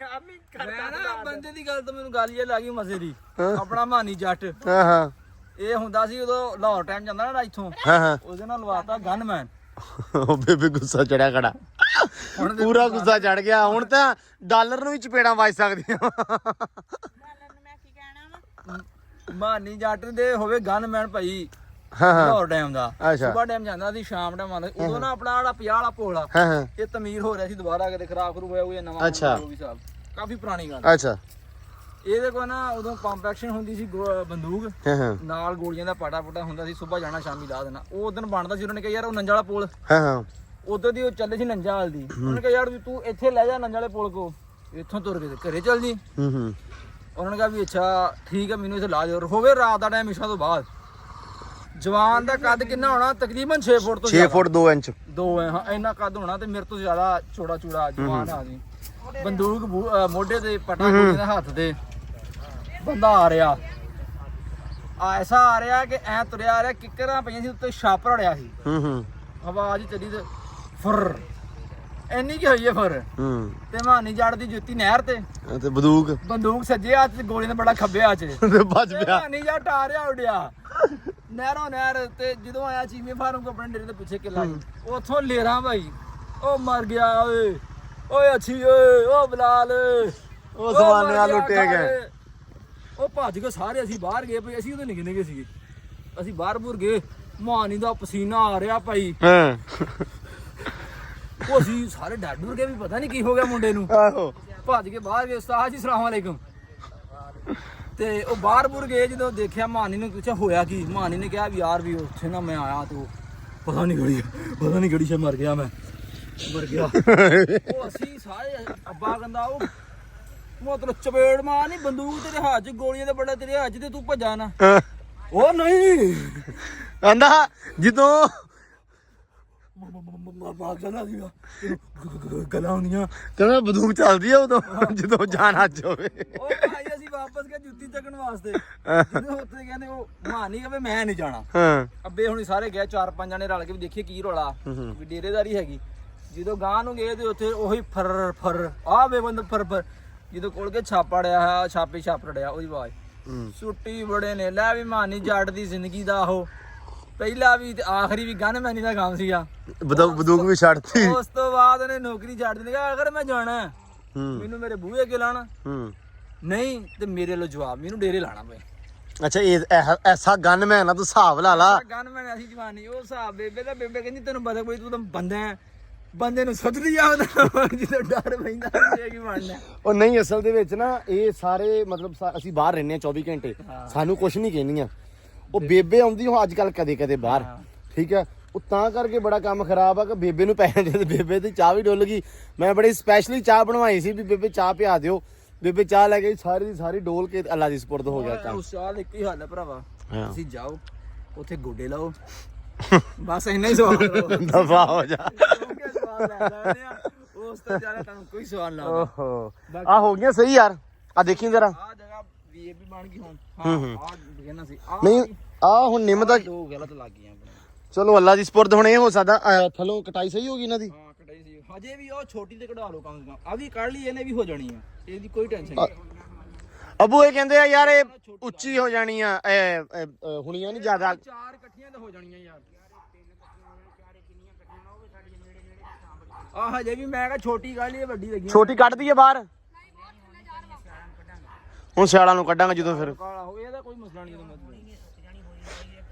ਮੈਂ ਨਾ ਬੰਦੇ ਦੀ ਗੱਲ ਤੋਂ ਮੈਨੂੰ ਗੱਲ ਇਹ ਲੱਗੀ ਮਸੇ ਦੀ ਆਪਣਾ ਮਾਨੀ ਜੱਟ ਹਾਂ ਹਾਂ ਇਹ ਹੁੰਦਾ ਸੀ ਉਦੋਂ ਲਾਹੌਰ ਟਾਈਮ ਜਾਂਦਾ ਨਾ ਇੱਥੋਂ ਹਾਂ ਹਾਂ ਉਹਦੇ ਨਾਲ ਲਵਾਤਾ ਗਨਮੈਨ। ਉਹ ਬੇਬੇ ਗੁੱਸਾ ਚੜਿਆ ਖੜਾ ਪੂਰਾ ਗੁੱਸਾ ਚੜ ਗਿਆ ਹੁਣ ਤਾਂ ਡਾਲਰ ਨੂੰ ਵੀ ਚਪੇੜਾਂ ਵੱਜ ਸਕਦੀਆਂ ਮੈਂ ਕੀ ਕਹਿਣਾ ਵਾ ਮਾਨੀ ਜੱਟ ਦੇ ਹੋਵੇ ਗਨਮੈਨ ਭਾਈ ਹਾਂ ਹਾਂ ਲਾਹੌਰ ਟਾਈਮ ਦਾ ਅੱਛਾ। ਸੁਬਾ ਟਾਈਮ ਜਾਂਦਾ ਸੀ ਸ਼ਾਮ ਟਾਈਮ ਆਉਂਦਾ ਸੀ। ਉਦੋਂ ਨਾ ਆਪਣਾ ਜਿਹੜਾ 50 ਵਾਲਾ ਪੋਲਾ ਹਾਂ ਹਾਂ ਇਹ ਤਮੀਰ ਹੋ ਰਿਹਾ ਸੀ ਦੁਬਾਰਾ ਕਿਤੇ ਖਰਾਬ ਖਰੂ ਹੋਇਆ ਉਹ ਨਵਾਂ ਅੱਛਾ। ਉਹ ਵੀ ਸਾਹਿਬ ਕਾਫੀ ਪੁਰਾਣੀ ਗੱਲ। ਅੱਛਾ ਇਹਦੇ ਕੋਲ ਨਾ ਉਦੋਂ ਪੰਪ ਐਕਸ਼ਨ ਹੁੰਦੀ ਸੀ ਬੰਦੂਕ ਹਾਂ ਹਾਂ ਨਾਲ ਗੋਲੀਆਂ ਦਾ ਪਾਟਾ ਪੁਟਾ ਹੁੰਦਾ ਸੀ ਸੁਬਾ ਜਾਣਾ ਸ਼ਾਮੀ ਲਾ ਦੇਣਾ। ਉਹ ਉਦੋਂ ਬਣਦਾ ਸੀ ਉਹਨਾਂ ਨੇ ਕਿਹਾ ਯਾਰ ਉਹ ਨੰਜਾ ਵਾਲਾ ਪੁਲ ਹਾਂ ਹਾਂ ਉਦੋਂ ਦੀ ਉਹ ਚੱਲੇ ਸੀ ਨੰਜਾ ਵਾਲ ਦੀ ਉਹਨੇ ਕਿਹਾ ਯਾਰ ਵੀ ਤੂੰ ਇੱਥੇ ਲੈ ਜਾ ਨੰਜਾ ਵਾਲੇ ਪੁਲ ਕੋ ਇੱਥੋਂ ਤੁਰ ਕੇ ਤੇ ਘਰੇ ਚੱਲ ਜੀ। ਹੂੰ ਉਹਨਾਂ ਨੇ ਕਿਹਾ ਵੀ ਅੱਛਾ ਠੀਕ ਹੈ ਮੈਨੂੰ ਇੱਥੇ ਲਾ ਦਿਓ ਹੋਵੇ ਰਾਤ ਦਾ ਟਾਈਮ ਇਸ਼ਾ ਤੋਂ ਬਾਅਦ। ਜਵਾਨ ਦਾ ਕੱਦ ਕਿੰਨਾ ਹੋਣਾ ਤਕਰੀਬਨ 6 ਫੁੱਟ ਤੋਂ 6 ਫੁੱਟ 2 ਇੰਚ 2 ਹੈ ਹਾਂ ਇੰਨਾ ਕੱਦ ਹੋਣਾ ਤੇ ਮੇਰੇ ਤੋਂ ਜ਼ਿਆਦਾ ਚੌੜਾ ਚੂੜਾ ਜਵਾਨ ਆ ਜੀ। ਬੰਦੂਕ ਮੋਢੇ ਤੇ ਪਟਾ ਗੋਲੀ ਦੇ ਹੱਥ ਤੇ ਬੰਦਾ ਆ ਰਿਹਾ ਐਸਾ ਆ ਰਿਹਾ ਕਿ ਐ ਤੁਰਿਆ ਆ ਰਿਹਾ ਕਿੱਕਰਾਂ ਪਈਆਂ ਸੀ ਉੱਤੇ ਛਾਪ ਰੜਿਆ ਸੀ ਹੂੰ ਆਵਾਜ਼ ਚੱਲੀ ਤੇ ਫੁਰ ਇੰਨੀ ਕੀ ਹੋਈ ਹੈ ਫੁਰ ਹੂੰ ਤੇ ਮਾਨੀ ਜੜ ਦੀ ਜੁੱਤੀ ਨਹਿਰ ਤੇ ਤੇ ਬੰਦੂਕ ਬੰਦੂਕ ਸੱਜੇ ਹੱਥ ਤੇ ਗੋਲੀ ਨੇ ਬੜਾ ਖੱਬੇ ਹੱਥ 'ਚ ਤੇ ਭੱਜ ਪਿਆ ਮਾਨੀ ਜੱਟ ਆ ਰਿਹਾ ਉੱਡਿਆ ਨਹਿਰੋਂ ਨਹਿਰ ਤੇ ਜਦੋਂ ਆਇਆ ਚੀਮੇ ਫਾਰਮ ਕੋ ਆਪਣੇ ਡੇਰੇ ਦੇ ਪਿੱਛੇ ਕਿਲਾ ਸੀ ਉੱਥੋਂ ਲੇਰਾਂ ਭਾਈ ਉਹ ਮਰ ਗਿਆ ਓਏ ਓਏ ਅੱਛੀ ਓਏ ਉਹ ਬਲਾਲ ਉਹ ਜ਼ਮਾਨੇ ਆ ਲੁੱਟੇ ਗਏ। ਉਹ ਭੱਜ ਕੇ ਸਾਰੇ ਅਸੀਂ ਬਾਹਰ ਗਏ ਭਾਈ ਅਸੀਂ ਉਹਦੇ ਨਿੱਕੇ ਨਿੱਕੇ ਸੀਗੇ ਅਸੀਂ ਬਾਹਰ ਬੂਰ ਗਏ ਮਾਨੀ ਦਾ ਪਸੀਨਾ ਆ ਰਿਹਾ ਭਾਈ ਹਾਂ ਉਹ ਅਸੀਂ ਸਾਰੇ ਡਰ ਡੁਰ ਗਏ ਵੀ ਪਤਾ ਨਹੀਂ ਕੀ ਹੋ ਗਿਆ ਮੁੰਡੇ ਨੂੰ ਆਹੋ ਭੱਜ ਕੇ ਬਾਹਰ ਗਏ ਉਸਤਾਦ ਜੀ ਸਲਾਮ ਅਲੈਕੁਮ ਤੇ ਉਹ ਬਾਹਰ ਬੁਰ ਗਏ ਜਦੋਂ ਦੇਖਿਆ ਮਾਨੀ ਨੂੰ ਪੁੱਛਿਆ ਹੋਇਆ ਕੀ ਮਾਨੀ ਨੇ ਕਿਹਾ ਵੀ ਯਾਰ ਵੀ ਉੱਥੇ ਨਾ ਮੈਂ ਆਇਆ ਤੇ ਪਤਾ ਨਹੀਂ ਗੜੀ ਸੇ ਮਰ ਗਿਆ ਮੈਂ ਮਰ ਗਿਆ ਉਹ ਅਸੀਂ ਸਾਰੇ ਅੱਬਾ ਕਹਿੰਦਾ ਉਹ ਮਤਲਬ ਚਪੇੜ ਮਾਰ ਨਹੀਂ ਬੰਦੂਕ ਤੇਰੇ ਹੱਥ 'ਚ ਗੋਲੀਆਂ ਦੇ ਬੜਾ ਤੇਰੇ ਹੱਥ 'ਚ ਤੇ ਤੂੰ ਭੱਜਾ ਨਾ ਉਹ ਨਹੀਂ ਕਹਿੰਦਾ ਜਦੋਂ ਮਾਰ ਜਾਂਦਾ ਸੀਗਾ ਗਲਾਂ ਹੁੰਦੀਆਂ ਕਹਿੰਦਾ ਬੰਦੂਕ ਚੱਲਦੀ ਆ ਉਦੋਂ ਜਦੋਂ ਜਾਨ ਹੱਜ ਹੋਵੇ ਉਹ ਭਾਈ ਅਸੀਂ ਵਾਪਸ ਗਏ ਜੁੱਤੀ ਚੱਕਣ ਵਾਸਤੇ ਜਦੋਂ ਉੱਥੇ ਕਹਿੰਦੇ ਉਹ ਮਾਨੀ ਕਹੇ ਮੈਂ ਨਹੀਂ ਜਾਣਾ ਹਾਂ ਅੱਬੇ ਹੁਣੀ ਸਾਰੇ ਗਏ 4-5 ਜਣੇ ਰਲ ਕੇ ਵੀ ਦੇਖੀਏ ਕੀ ਰੌਲਾ ਵੀ ਡੇਰੇਦਾਰੀ ਹੈਗੀ ਜਦੋਂ ਗਾਂ ਨੂੰ ਗਏ ਤੇ ਉੱਥੇ ਉਹੀ ਫਰ ਆਹ ਵੇ ਬੰਦ ਫਰ ਜਦੋਂ ਕੋਲ ਕੇ ਛਾਪੜਿਆ ਛਾਪੇ ਛਾਪੜਿਆ ਉਹਦੀ ਆਵਾਜ਼ ਸੁੱਟੀ ਬੜੇ ਨੇ ਲੈ ਵੀ ਮਾਨੀ ਜੱਟ ਦੀ ਜ਼ਿੰਦਗੀ ਦਾ ਉਹ ਪਹਿਲਾ ਵੀ ਤੇ ਆਖਰੀ ਵੀ ਗਨਮੈਨੀ ਦਾ ਕੰਮ ਸੀਗਾ ਬੰਦੂਕ ਵੀ ਛੱਡਤੀ ਉਸ ਤੋਂ ਬਾਅਦ ਉਹਨੇ ਨੌਕਰੀ ਛੱਡ ਦਿੱਤੀ ਕਿ ਅਗਰ ਮੈਂ ਜਾਣਾ ਮੈਨੂੰ ਮੇਰੇ ਬੂਹੇ ਅੱਗੇ ਲਾਣਾ ਨਹੀਂ ਤੇ ਮੇਰੇ ਲੋ ਜਵਾਬ ਮੈਨੂੰ ਡੇਰੇ ਲਾਣਾ ਪਏ ਅੱਛਾ ਇਹ ਐਸਾ ਗਨਮੈਨ ਆ ਤੂੰ ਹਿਸਾਬ ਲਾ ਲਾ ਗਨਮੈਨ ਅਸੀਂ ਜਵਾਨੀ ਉਹ ਹਿਸਾਬ ਬੇਬੇ ਕਹਿੰਦੀ ਤੈਨੂੰ ਪਤਾ ਕੋਈ ਤੂੰ ਤਾਂ ਬੰਦਾ ਹੈ ਬੰਦੇ ਨੂੰ ਸੁਧਰੀ ਜਾਉਂਦਾ ਜਦੋਂ ਡਰ ਪੈਂਦਾ ਕੀ ਬਣਨਾ ਉਹ ਨਹੀਂ ਅਸਲ ਦੇ ਵਿੱਚ ਨਾ ਇਹ ਸਾਰੇ ਮਤਲਬ ਅਸੀਂ ਬਾਹਰ ਰਹਿੰਦੇ ਆ 24 ਘੰਟੇ ਸਾਨੂੰ ਕੁਝ ਨਹੀਂ ਕਹਿੰਦੀਆਂ ਉਹ ਬੇਬੇ ਆਉਂਦੀ ਹੁਣ ਅੱਜ ਕੱਲ ਕਦੇ ਕਦੇ ਬਾਹਰ ਠੀਕ ਹੈ ਉਹ ਤਾਂ ਕਰਕੇ ਬੜਾ ਕੰਮ ਖਰਾਬ ਆ ਕਿ ਬੇਬੇ ਨੂੰ ਪੈਸੇ ਦੇ ਬੇਬੇ ਦੀ ਚਾਹ ਵੀ ਡੁੱਲ ਗਈ ਮੈਂ ਬੜੀ ਸਪੈਸ਼ਲੀ ਚਾਹ ਬਣਵਾਈ ਸੀ ਵੀ ਬੇਬੇ ਚਾਹ ਪਿਆ ਦਿਓ ਬੇਬੇ ਚਾਹ ਲੈ ਕੇ ਸਾਰੀ ਦੀ ਸਾਰੀ ਡੋਲ ਕੇ ਅੱਲਾ ਦੀ ਸਪੁਰਦ ਹੋ ਗਿਆ ਕੰਮ ਉਸ ਚਾਹ ਇੱਕ ਹੀ ਹੱਲ ਹੈ ਭਰਾਵਾ ਤੁਸੀਂ ਜਾਓ ਉੱਥੇ ਗੋਡੇ ਲਾਓ ਬਸ ਇੰਨਾ ਹੀ ਸਵਾਲ ਦਫਾ ਹੋ ਜਾ ਉਸ ਤੋਂ ਜ਼ਿਆਦਾ ਤੁਹਾਨੂੰ ਕੋਈ ਸਵਾਲ ਨਾ ਓਹੋ ਆ ਹੋ ਗਿਆ ਸਹੀ ਯਾਰ ਆ ਦੇਖੀ ਜਰਾ ਆ ਜਗ੍ਹਾ ਵੀਏਪੀ ਬਣ ਗਈ ਹੁਣ ਹਾਂ ਆ ਕਹਿਣਾ ਸੀ ਨਹੀਂ ਆ ਹੁਣ ਨਿੰਮ ਦਾ ਦੋ ਗਲਤ ਲੱਗ ਗਈਆਂ ਚਲੋ ਅੱਲਾ ਦੀ ਸਪੁਰਦ ਹੁਣ ਇਹ ਹੋ ਸਕਦਾ ਥੱਲੋਂ ਕਟਾਈ ਸਹੀ ਹੋ ਗਈ ਇਹਨਾਂ ਦੀ ਹਾਂ ਕਟਾਈ ਸੀ ਹਜੇ ਵੀ ਉਹ ਛੋਟੀ ਤੇ ਕਢਾ ਲਓ ਕਮ ਸੇ ਕਮ ਆ ਵੀ ਕੱਢ ਲਈ ਇਹਨੇ ਵੀ ਹੋ ਜਾਣੀ ਆ ਇਹਦੀ ਕੋਈ ਟੈਨਸ਼ਨ ਨਹੀਂ ਅਬੂ ਇਹ ਕਹਿੰਦੇ ਆ ਯਾਰ ਇਹ ਉੱਚੀ ਹੋ ਜਾਣੀ ਆ ਹੁਣੀਆਂ ਨਹੀਂ ਜ਼ਿਆਦਾ ਚਾਰ ਇਕੱਠੀਆਂ ਤਾਂ ਹੋ ਜਾਣੀਆਂ ਯਾਰ ਆ ਹਜੇ ਵੀ ਮੈਂ ਕਿਹਾ ਛੋਟੀ ਕੱਢ ਲਈ ਵੱਡੀ ਲੱਗੀ ਛੋਟੀ ਕੱਢ ਦਈਏ ਬਾਹਰ ਹੁਣ ਸਿਆਲਾਂ ਨੂੰ ਕੱਢਾਂਗੇ ਜਦੋਂ ਫਿਰ ਕਾਲਾ ਹੋ ਇਹਦਾ ਕੋਈ ਮਸਲਾ ਨਹੀਂ ਇਹਦਾ ਮਤਲਬ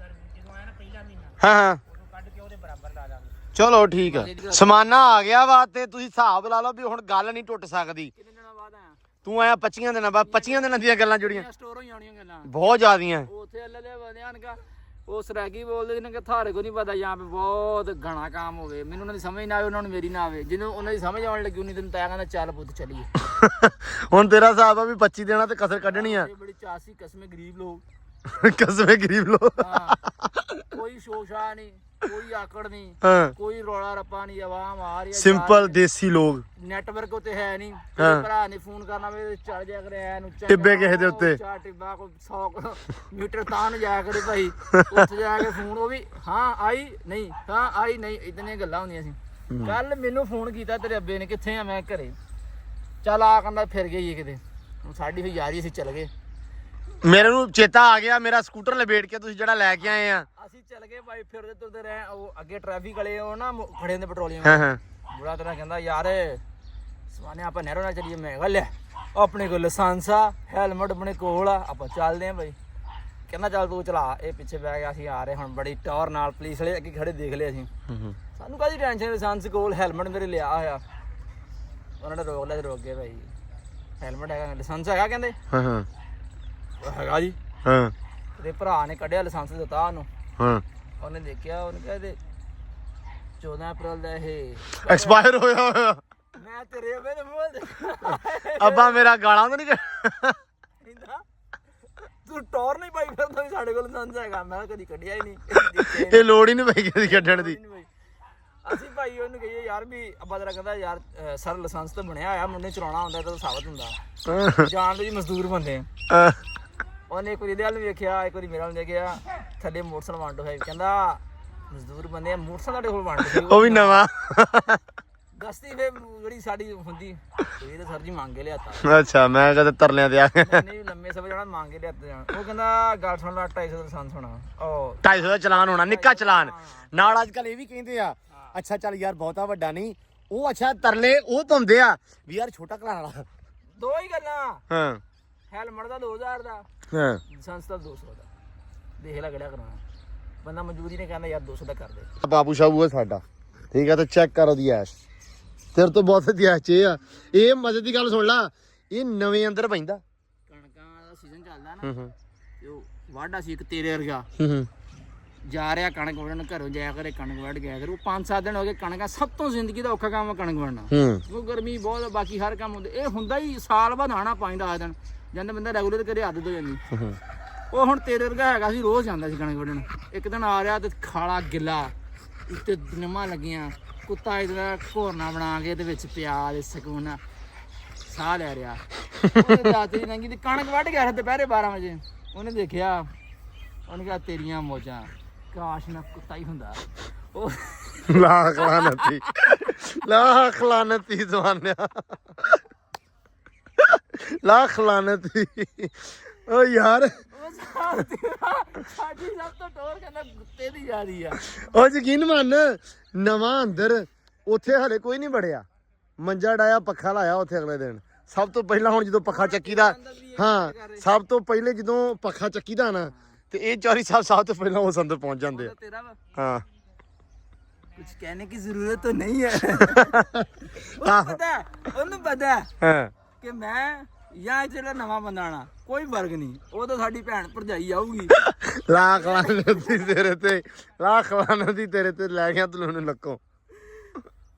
ਹਾਂ ਹਾਂ ਚਲੋ ਠੀਕ ਆ ਸਮਾਨਾ ਆ ਗਿਆ ਵਾ ਤੇ ਤੁਸੀਂ ਹਿਸਾਬ ਲਾ ਲਓ ਵੀ ਹੁਣ ਗੱਲ ਨਹੀਂ ਟੁੱਟ ਸਕਦੀ ਕਿੰਨੇ ਦਿਨਾਂ ਬਾਅਦ ਆਇਆ ਤੂੰ ਆਇਆ 25 ਦਿਨਾਂ ਬਾਅਦ 25 ਦਿਨਾਂ ਦੀਆਂ ਗੱਲਾਂ ਜੁੜੀਆਂ ਸਟੋਰ ਹੀ ਆਉਣੀਆਂ ਗੱਲਾਂ ਬਹੁਤ ਜ਼ਿਆਦੀਆਂ ਉੱਥੇ ਅੱਲੇ ਦੇ ਬੰਦਿਆਂ ਨੇ ਉਹ ਸਰੈਗੀ ਬੋਲਦੇ ਨੇ ਕਿ ਥਾਰੇ ਕੋ ਨਹੀਂ ਪਤਾ ਜਾਂ ਪੇ ਬਹੁਤ ਘਣਾ ਕੰਮ ਹੋਵੇ ਮੈਨੂੰ ਉਹਨਾਂ ਦੀ ਸਮਝ ਨਾ ਆਵੇ ਉਹਨਾਂ ਨੂੰ ਮੇਰੀ ਨਾ ਆਵੇ ਜਦੋਂ ਉਹਨਾਂ ਦੀ ਸਮਝ ਆਉਣ ਲੱਗੀ ਉਹਨੇ ਤੈਨੂੰ ਤਾਂ ਕਹਿੰਦਾ ਚੱਲ ਪੁੱਤ ਚੱਲੀਏ ਹੁਣ ਤੇਰਾ ਹਿਸਾਬ ਆ ਵੀ 25 ਦਿਨਾਂ ਤੇ ਕਸਰ ਕੱਢਣੀ ਆ ਇਹ ਬੜੀ ਚਾਸੀ ਕਸਮੇ ਗਰੀਬ ਲੋਕ ਕਸਮੇ ਗਰੀਬ ਲੋਕ ਹਾਂ ਕੋਈ ਸ਼ੋਸ਼ਾ ਨਹੀਂ ਕੋਈ ਆਕੜ ਨਹੀਂ ਹਾਂ ਕੋਈ ਰੌਲਾ ਰੱਪਾ ਨਹੀਂ ਆਵਾਮ ਆ ਰਹੀ ਹੈ ਸਿੰਪਲ ਦੇਸੀ ਲੋਕ ਨੈਟਵਰਕ ਉਤੇ ਹੈ ਨਹੀਂ ਹਾਂ। ਭਰਾ ਨੇ ਫੋਨ ਕਰਨਾ ਵੇ ਚੜ ਜਾ ਕਰੇ ਐ ਨੂੰ ਟਿੱਬੇ ਕਿਸੇ ਦੇ ਉੱਤੇ। ਚਾਰ ਟਿੱਬਾ ਕੋਈ 100 ਮੀਟਰ ਤਾਂ ਨੂੰ ਜਾਇਆ ਕਰੇ ਭਾਈ ਉੱਥੇ ਜਾ ਕੇ ਫੋਨ ਉਹ ਵੀ ਹਾਂ ਆਈ ਨਹੀਂ ਹਾਂ ਆਈ ਨਹੀਂ ਇਤਨੀਆਂ ਗੱਲਾਂ ਹੁੰਦੀਆਂ ਸੀ ਕੱਲ ਮੈਨੂੰ ਫੋਨ ਕੀਤਾ ਤੇਰੇ ਅੱਬੇ ਨੇ ਕਿੱਥੇ ਆ ਮੈਂ ਘਰੇ ਚੱਲ ਆ ਕਹਿੰਦਾ ਫਿਰ ਗਈ ਕਿਤੇ ਹੁਣ ਸਾਡੀ ਫਿਰ ਯਾਰੀ ਅਸੀਂ ਚੱਲ ਗਏ ਮੇਰੇ ਨੂੰ ਚੇਤਾ ਆ ਗਿਆ ਮੇਰਾ ਸਕੂਟਰ ਲਪੇਟ ਕੇ ਤੁਸੀਂ ਜਿਹੜਾ ਲੈ ਕੇ ਆਏ ਆ ਅਸੀਂ ਚੱਲ ਗਏ ਭਾਈ ਫਿਰਦੇ ਤੁਰਦੇ ਰਹੇ ਉਹ ਅੱਗੇ ਟ੍ਰੈਫਿਕ ਵਾਲੇ ਉਹ ਨਾ ਖੜੇ ਹੁੰਦੇ ਪੈਟਰੋਲੀਅਮ ਹਾਂ ਹਾਂ ਬੁੜਾ ਤੇਰਾ ਕਹਿੰਦਾ ਯਾਰ ਸਮਾਨੇ ਆਪਾਂ ਨਹਿਰੋਂ ਨਾਲ ਚੱਲੀਏ ਮੈਂ ਕਿਹਾ ਲੈ ਆਪਣੇ ਕੋਲ ਲਾਇਸੈਂਸ ਆ ਹੈਲਮਟ ਆਪਣੇ ਕੋਲ ਆ ਆਪਾਂ ਚੱਲਦੇ ਆਂ ਭਾਈ ਕਹਿੰਦਾ ਚੱਲ ਤੂੰ ਚਲਾ ਇਹ ਪਿੱਛੇ ਬਹਿ ਗਿਆ ਅਸੀਂ ਆ ਰਹੇ ਹੁਣ ਬੜੀ ਟੌਰ ਨਾਲ ਪੁਲਿਸ ਵਾਲੇ ਅੱਗੇ ਖੜੇ ਦੇਖ ਲਏ ਅਸੀਂ ਸਾਨੂੰ ਕਾਹਦੀ ਟੈਨਸ਼ਨ ਲਾਇਸੈਂਸ ਕੋਲ ਹੈਲਮਟ ਮੇਰੇ ਲਿਆ ਹੋਇਆ ਉਹਨਾਂ ਨੇ ਰੋਕ ਲਿਆ ਰੋਕ ਗਏ ਭਾਈ ਹੈਲਮਟ ਹੈਗਾ ਲਾਇਸੈਂਸ ਹੈਗਾ ਕਹਿੰਦੇ ਹਾਂ ਹਾਂ ਹੈਗਾ ਜੀ ਹਾਂ ਤੇ ਭਰਾ ਨੇ ਕੱਢਿਆ ਲਾਇਸੈਂਸ ਦਿੱਤਾ ਉਹਨੂੰ ਹਾਂ ਉਹਨੇ ਦੇਖਿਆ ਉਹਨੇ ਕਿਹਾ ਇਹਦੇ 14 ਅਪ੍ਰੈਲ ਦਾ ਇਹ ਐਕਸਪਾਇਰ ਹੋਇਆ ਮੈਂ ਤੇਰੇ ਅੱਬੇ ਦੇ ਮੂੰਹ ਦੇ ਅੱਬਾ ਮੇਰਾ ਗਾਲਾਂ ਤਾਂ ਨਹੀਂ ਕਹਿੰਦਾ ਤੂੰ ਟੌਰ ਨਹੀਂ ਪਾਈ ਫਿਰਦਾ ਵੀ ਸਾਡੇ ਕੋਲ ਲਾਇਸੈਂਸ ਹੈਗਾ ਮੈਂ ਕਿਹਾ ਕਦੀ ਕੱਢਿਆ ਹੀ ਨਹੀਂ ਇਹ ਲੋੜ ਹੀ ਨਹੀਂ ਪਈ ਕਿਸੇ ਦੀ ਕੱਢਣ ਦੀ ਅਸੀਂ ਭਾਈ ਉਹਨੂੰ ਕਹੀਏ ਯਾਰ ਵੀ ਅੱਬਾ ਤੇਰਾ ਕਹਿੰਦਾ ਯਾਰ ਸਰ ਲਾਇਸੈਂਸ ਤਾਂ ਬਣਿਆ ਹੋਇਆ ਮੁੰਡੇ ਚਲਾਉਣਾ ਹੁੰਦਾ ਤਾਂ ਸਾਬਤ ਹੁੰਦਾ ਜਾਣਦੇ ਜੀ ਮਜ਼ਦੂਰ ਬੰਦੇ ਆ ਉਹਨੇ ਇੱਕ ਵਾਰੀ ਇਹਦੇ ਵੱਲ ਨੂੰ ਵੇਖਿਆ ਇੱਕ ਵਾਰੀ ਮੇਰੇ ਵੱਲ ਦੇਖਿਆ ਥੱਲੇ ਮੋਟਰਸਾਈਕਲ ਵੰਡ ਹੋਇਆ ਕਹਿੰਦਾ ਮਜ਼ਦੂਰ ਬੰਦੇ ਆ ਮੋਟਰਸਾਈਕਲ ਤੁਹਾਡੇ ਕੋਲ ਵੰਡ ਉਹ ਵੀ ਨਵਾਂ ਦਸਤੀ ਫੇ ਜਿਹੜੀ ਸਾਡੀ ਹੁੰਦੀ ਇਹ ਤਾਂ ਸਰ ਜੀ ਮੰਗ ਕੇ ਲਿਆਤਾ ਅੱਛਾ ਮੈਂ ਕਦੇ ਤਰਲਿਆਂ ਤੇ ਆ ਗਿਆ ਨਹੀਂ ਲੰਮੇ ਸਮੇਂ ਜਾਣਾ ਮੰਗ ਕੇ ਲਿਆਤੇ ਜਾਣ ਉਹ ਕਹਿੰਦਾ ਗੱਲ ਸੁਣ ਲਾ 250 ਦਾ ਲਾਇਸੈਂਸ ਹੋਣਾ ਉਹ 250 ਦਾ ਚਲਾਨ ਹੋਣਾ ਨਿੱਕਾ ਚਲਾਨ ਨਾਲ ਅੱਜ ਕੱਲ ਇਹ ਵੀ ਕਹਿੰਦੇ ਆ ਅੱਛਾ ਚੱਲ ਯਾਰ ਬਹੁਤਾ ਵੱਡਾ ਨਹੀਂ ਉਹ ਅੱਛਾ ਤਰਲੇ ਉਹ ਧੁੰਦੇ ਆ ਵੀ ਯਾਰ ਛੋਟਾ ਘਰਾਂ ਵਾਲਾ ਦੋ ਹੀ ਗੱਲਾਂ ਹਾਂ ਹੈਲਮਟ ਦਾ 2000 ਦਾ ਹਾਂ ਲਾਇਸੈਂਸ ਦਾ 200 ਦਾ ਦੇਖ ਲੈ ਕਿਹੜਾ ਕਰਾਉਣਾ ਬੰਦਾ ਮਜਬੂਰੀ ਨੇ ਕਹਿੰਦਾ ਯਾਰ 200 ਦਾ ਕਰ ਦੇ ਬਾਬੂ ਸ਼ਾਬੂ ਹੈ ਸਾਡਾ ਠੀਕ ਆ ਤੇ ਚੈੱਕ ਕਰ ਉਹਦੀ ਐਸ਼ ਤੇਰੇ ਤੋਂ ਬਹੁਤ ਵਧੀਆ ਐਸ਼ ਇਹ ਆ ਇਹ ਮਜ਼ੇ ਦੀ ਗੱਲ ਸੁਣ ਲਾ ਇਹ ਨਵੇਂ ਅੰਦਰ ਪੈਂਦਾ ਕਣਕਾਂ ਦਾ ਸੀਜ਼ਨ ਚੱਲਦਾ ਨਾ ਤੇ ਉਹ ਵਾਢਾ ਸੀ ਇੱਕ ਤੇਰੇ ਵਰਗਾ ਹੂੰ ਜਾ ਰਿਹਾ ਕਣਕ ਵੜਨ ਘਰੋਂ ਜਾਇਆ ਕਰੇ ਕਣਕ ਵੱਢ ਗਿਆ ਕਰ ਉਹ 5-7 ਦਿਨ ਹੋ ਗਏ ਕਣਕਾਂ ਸਭ ਤੋਂ ਜ਼ਿੰਦਗੀ ਦਾ ਔਖਾ ਕੰਮ ਕਣਕ ਵੜਨਾ ਉਹ ਗਰਮੀ ਬਹੁਤ ਆ, ਬਾਕੀ ਹਰ ਕੰਮ ਹੁੰਦੇ ਇਹ ਹੁੰਦਾ ਹੀ ਸਾਲ ਬਾਅਦ ਆਣਾ ਪੈਂਦਾ ਆ ਦਿਨ ਜਾਂਦਾ ਬੰਦਾ ਰੈਗੂਲਰ ਕਰੇ ਆਦਤ ਹੋ ਜਾਂਦੀ ਉਹ ਹੁਣ ਤੇਰੇ ਵਰਗਾ ਹੈਗਾ ਸੀ ਰੋਜ਼ ਜਾਂਦਾ ਸੀ ਕਣਕ ਵੱਢਣ ਇੱਕ ਦਿਨ ਆ ਰਿਹਾ ਤੇ ਖਾਲਾ ਗਿੱਲਾ ਉੱਤੇ ਨਿੰਮਾਂ ਲੱਗੀਆਂ ਕੁੱਤਾ ਇਹਦਾ ਘੋਰਨਾ ਬਣਾ ਕੇ ਇਹਦੇ ਵਿੱਚ ਪਿਆ ਦੇ ਸਕੂਨ ਸਾਹ ਲੈ ਰਿਹਾ ਉਹਦੇ ਦਾਤੇ ਦੀ ਨੰਗੀ ਤੇ ਕਣਕ ਵੱਢ ਗਿਆ ਦੁਪਹਿਰੇ 12 ਵਜੇ ਉਹਨੇ ਦੇਖਿਆ ਉਹਨੇ ਕਿਹਾ ਤੇਰੀਆਂ ਮੌਜਾਂ ਕਾਸ਼ ਨਾ ਕੁੱਤਾ ਹੀ ਹੁੰਦਾ ਉਹ ਲੱਖ ਲਾਨਤੀ ਜ਼ਮਾਨਿਆ ਲੱਖ ਲਾਨਤੀ ਓ ਯਾਰ ਸਾਡੀ ਸਭ ਤੋਂ ਟੋਰ ਕਹਿੰਦਾ ਕੁੱਤੇ ਦੀ ਯਾਰੀ ਆ ਉਹ ਯਕੀਨ ਮੰਨ ਨਵਾਂ ਅੰਦਰ ਉੱਥੇ ਹਲੇ ਕੋਈ ਨਹੀਂ ਵੜਿਆ ਮੰਜਾ ਡਾਇਆ ਪੱਖਾ ਲਾਇਆ ਉੱਥੇ ਅਗਲੇ ਦਿਨ ਸਭ ਤੋਂ ਪਹਿਲਾਂ ਹੁਣ ਜਦੋਂ ਪੱਖਾ ਚੱਕੀਦਾ ਹਾਂ ਸਭ ਤੋਂ ਪਹਿਲੇ ਜਦੋਂ ਪੱਖਾ ਚੱਕੀਦਾ ਨਾ ਤੇ ਇਹ ਚੌਰੀ ਸਾਹਿਬ ਸਭ ਤੋਂ ਪਹਿਲਾਂ ਉਸ ਅੰਦਰ ਪਹੁੰਚ ਜਾਂਦੇ ਆ तेरा हाँ कुछ कहने की जरूरत तो नहीं है ਉਹਨੂੰ ਪਤਾ ਹਾਂ ਕਿ ਮੈਂ ਜਾਂ ਜਿਹੜਾ ਨਵਾਂ ਬੰਦਾ ਆਣਾ ਕੋਈ ਫਰਕ ਨਹੀਂ ਉਹ ਤਾਂ ਸਾਡੀ ਭੈਣ ਭਰਜਾਈ ਆਊਗੀ ਲੱਖ ਲਾਨਤੀ ਤੇਰੇ ਤੇ ਲੱਖ ਲਾਨਤੀ ਤੇਰੇ ਤੇ ਲੈ ਗਿਆ ਤੂੰ ਉਹਨੂੰ ਲੱਕੋ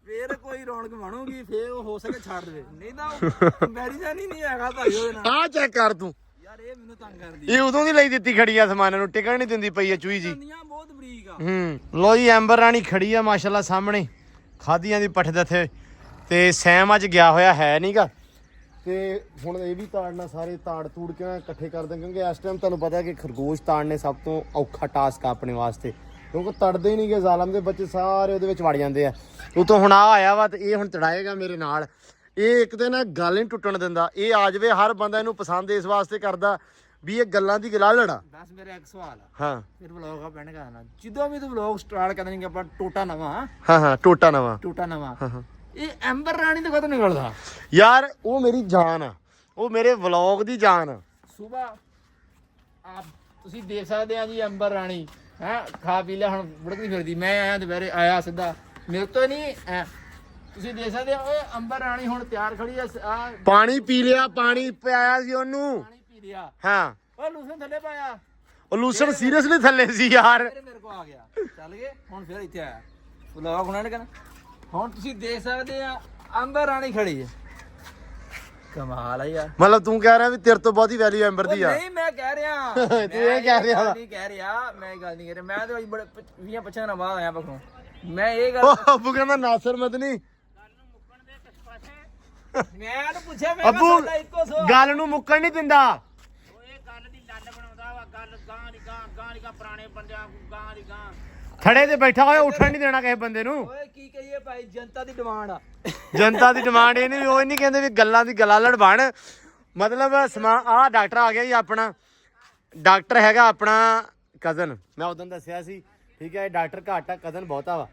ਫੇਰ ਕੋਈ ਰੌਣਕ ਬਣੂਗੀ ਫੇਰ ਉਹ ਹੋ ਸਕੇ ਛੱਡ ਦੇਵੇ ਨਹੀਂ ਤਾਂ ਕੰਪੈਰੀਜ਼ਨ ਹੀ ਨਹੀਂ ਹੈਗਾ ਭਾਈ ਉਹਦੇ ਨਾਲ ਆਹ ਚੈੱਕ ਕਰ ਤੂੰ ਯਾਰ ਇਹ ਮੈਨੂੰ ਤੰਗ ਕਰਦੀ ਇਹ ਉਦੋਂ ਦੀ ਲਈ ਦਿੱਤੀ ਖੜੀ ਆ ਸਮਾਨ ਨੂੰ ਟਿਕਣ ਨਹੀਂ ਦਿੰਦੀ ਪਈ ਆ ਚੂਈ ਜੀ ਦੁਨੀਆ ਬਹੁਤ ਬਰੀਕ ਆ ਲੋ ਜੀ ਐਂਬਰ ਰਾਣੀ ਖੜੀ ਆ ਮਾਸ਼ਾਅੱਲਾ ਸਾਹਮਣੇ ਖਾਦੀਆਂ ਦੀ ਪੱਠ ਦੱਥੇ ਤੇ ਸੈਮ ਅੱਜ ਗਿਆ ਹੋਇਆ ਹੈ ਨਹੀਂਗਾ ਤੇ ਹੁਣ ਇਹ ਵੀ ਤਾੜਨਾ ਸਾਰੇ ਤਾੜ ਤੂੜ ਕੇ ਇਕੱਠੇ ਕਰਦੇ ਕਿਉਂਕਿ ਇਸ ਟਾਈਮ ਤੁਹਾਨੂੰ ਪਤਾ ਕਿ ਖਰਗੋਸ਼ ਤਾੜਨੇ ਸਭ ਤੋਂ ਔਖਾ ਟਾਸਕ ਆ ਆਪਣੇ ਵਾਸਤੇ ਕਿਉਂਕਿ ਤੜਦੇ ਹੀ ਨਹੀਂਗੇ ਜ਼ਾਲਮ ਦੇ ਬੱਚੇ ਸਾਰੇ ਉਹਦੇ ਵਿੱਚ ਵੜ ਜਾਂਦੇ ਆ ਉਤੋਂ ਹੁਣ ਆ ਆਇਆ ਵਾ ਤੇ ਇਹ ਹੁਣ ਚੜਾਏਗਾ ਮੇਰੇ ਨਾਲ ਇਹ ਇੱਕ ਤੇ ਨਾ ਗੱਲ ਨਹੀਂ ਟੁੱਟਣ ਦਿੰਦਾ ਇਹ ਆ ਜਾਵੇ ਹਰ ਬੰਦਾ ਇਹਨੂੰ ਪਸੰਦ ਇਸ ਵਾਸਤੇ ਕਰਦਾ ਵੀ ਇਹ ਗੱਲਾਂ ਦੀ ਗਲਾ ਲੜਾ ਬਸ ਮੇਰਾ ਇੱਕ ਸਵਾਲ ਆ ਹਾਂ ਫਿਰ ਵਲੌਗ ਆ ਪੈਣ ਕਰਨਾ ਜਦੋਂ ਵੀ ਤੂੰ ਵਲੌਗ ਸਟਾਰਟ ਕਰਨਗੇ ਆਪਾਂ ਟੋਟਾ ਨਵਾਂ ਹਾਂ ਟੋਟਾ ਨਵਾਂ ਇਹ ਐਂਬਰ ਰਾਣੀ ਤੋਂ ਕਦੋਂ ਨਿਕਲਦਾ ਯਾਰ ਉਹ ਮੇਰੀ ਜਾਨ ਆ ਉਹ ਮੇਰੇ ਵਲੌਗ ਦੀ ਜਾਨ ਆ ਸਵੇਰ ਆਪ ਤੁਸੀਂ ਦੇਖ ਸਕਦੇ ਆ ਜੀ ਐਂਬਰ ਰਾਣੀ ਹੈ ਖਾ ਪੀ ਲਿਆ ਹੁਣ ਬੁੜਕਦੀ ਫਿਰਦੀ ਮੈਂ ਆਇਆ ਦੁਪਹਿਰੇ ਆਇਆ ਸਿੱਧਾ ਮੇਰੇ ਤੋਂ ਨਹੀਂ ਤੁਸੀਂ ਦੇਖ ਸਕਦੇ ਹੋ ਓਏ ਅੰਬਰ ਰਾਣੀ ਹੁਣ ਤਿਆਰ ਖੜੀ ਆ ਪਾਣੀ ਪੀ ਲਿਆ, ਪਾਣੀ ਪਿਆਇਆ ਸੀ ਉਹਨੂੰ। ਪਾਣੀ ਪੀ ਲਿਆ। ਹਾਂ ਓ ਲੂਸਨ ਥੱਲੇ ਪਾਇਆ ਉਹ ਲੂਸਣ ਸੀਰੀਅਸਲੀ ਥੱਲੇ ਸੀ ਯਾਰ। ਮੇਰੇ ਕੋ ਆ ਗਿਆ ਚੱਲ ਗਏ ਹੁਣ ਫਿਰ ਇੱਥੇ ਆਇਆ ਬੁਲਾਵਾ ਗੁਣਾ ਨੇ ਹੁਣ ਤੁਸੀਂ ਦੇਖ ਸਕਦੇ ਆ ਅੰਬਰ ਰਾਣੀ ਖੜੀ ਹੈ ਕਮਾਲ ਆ ਯਾਰ ਮਤਲਬ ਤੂੰ ਕਹਿ ਰਿਹਾ ਵੀ ਤੇਰੇ ਤੋਂ ਬਹੁਤੀ ਵੈਲਿਊ ਐਂਬਰ ਦੀ ਆ। ਨਹੀਂ ਮੈਂ ਕਹਿ ਰਿਹਾ ਤੂੰ ਇਹ ਕਹਿ ਰਿਹਾ ਵਾ। ਨਹੀਂ ਕਹਿ ਰਿਹਾ ਮੈਂ ਇਹ ਗੱਲ ਨਹੀਂ ਕਹਿ ਰਿਹਾ ਮੈਂ ਤਾਂ ਅੱਜ ਬੜੇ 20-25 ਦਿਨਾਂ ਬਾਅਦ ਆਇਆ ਪਖੋਂ ਮੈਂ ਇਹ ਗੱਲ ਉਹ ਅੱਬੂ ਕਹਿੰਦਾ ਨਾਸਰ ਮਦਨੀ। ਮੈਂ ਤਾਂ ਪੁੱਛਿਆ ਮੈਂ ਅੱਬੂ ਸਾਡਾ ਇੱਕੋ ਸੋ ਗੱਲ ਨੂੰ ਮੁੱਕਣ ਨਹੀਂ ਦਿੰਦਾ। ਥੜੇ ਤੇ ਬੈਠਾ ਹੋਇਆ ਉੱਠਣ ਨਹੀਂ ਦੇਣਾ ਕਿਸੇ ਬੰਦੇ ਨੂੰ। ਓਏ ਕੀ ਕਹੀਏ ਭਾਈ ਜਨਤਾ ਦੀ ਡਿਮਾਂਡ ਆ ਜਨਤਾ ਦੀ ਡਿਮਾਂਡ ਇਹ ਨਹੀਂ, ਉਹ ਨਹੀਂ ਕਹਿੰਦੇ ਵੀ ਗੱਲਾਂ ਦੀ ਗਲਾਲੜ ਬਣ। ਮਤਲਬ ਆ ਡਾਕਟਰ ਆ ਗਿਆ ਜੀ ਆਪਣਾ। ਡਾਕਟਰ ਹੈਗਾ ਆਪਣਾ ਕਜ਼ਨ, ਮੈਂ ਉਦੋਂ ਦੱਸਿਆ ਸੀ ਠੀਕ ਹੈ। ਡਾਕਟਰ ਘੱਟ ਆ, ਕਜ਼ਨ ਬਹੁਤਾ ਵਾ।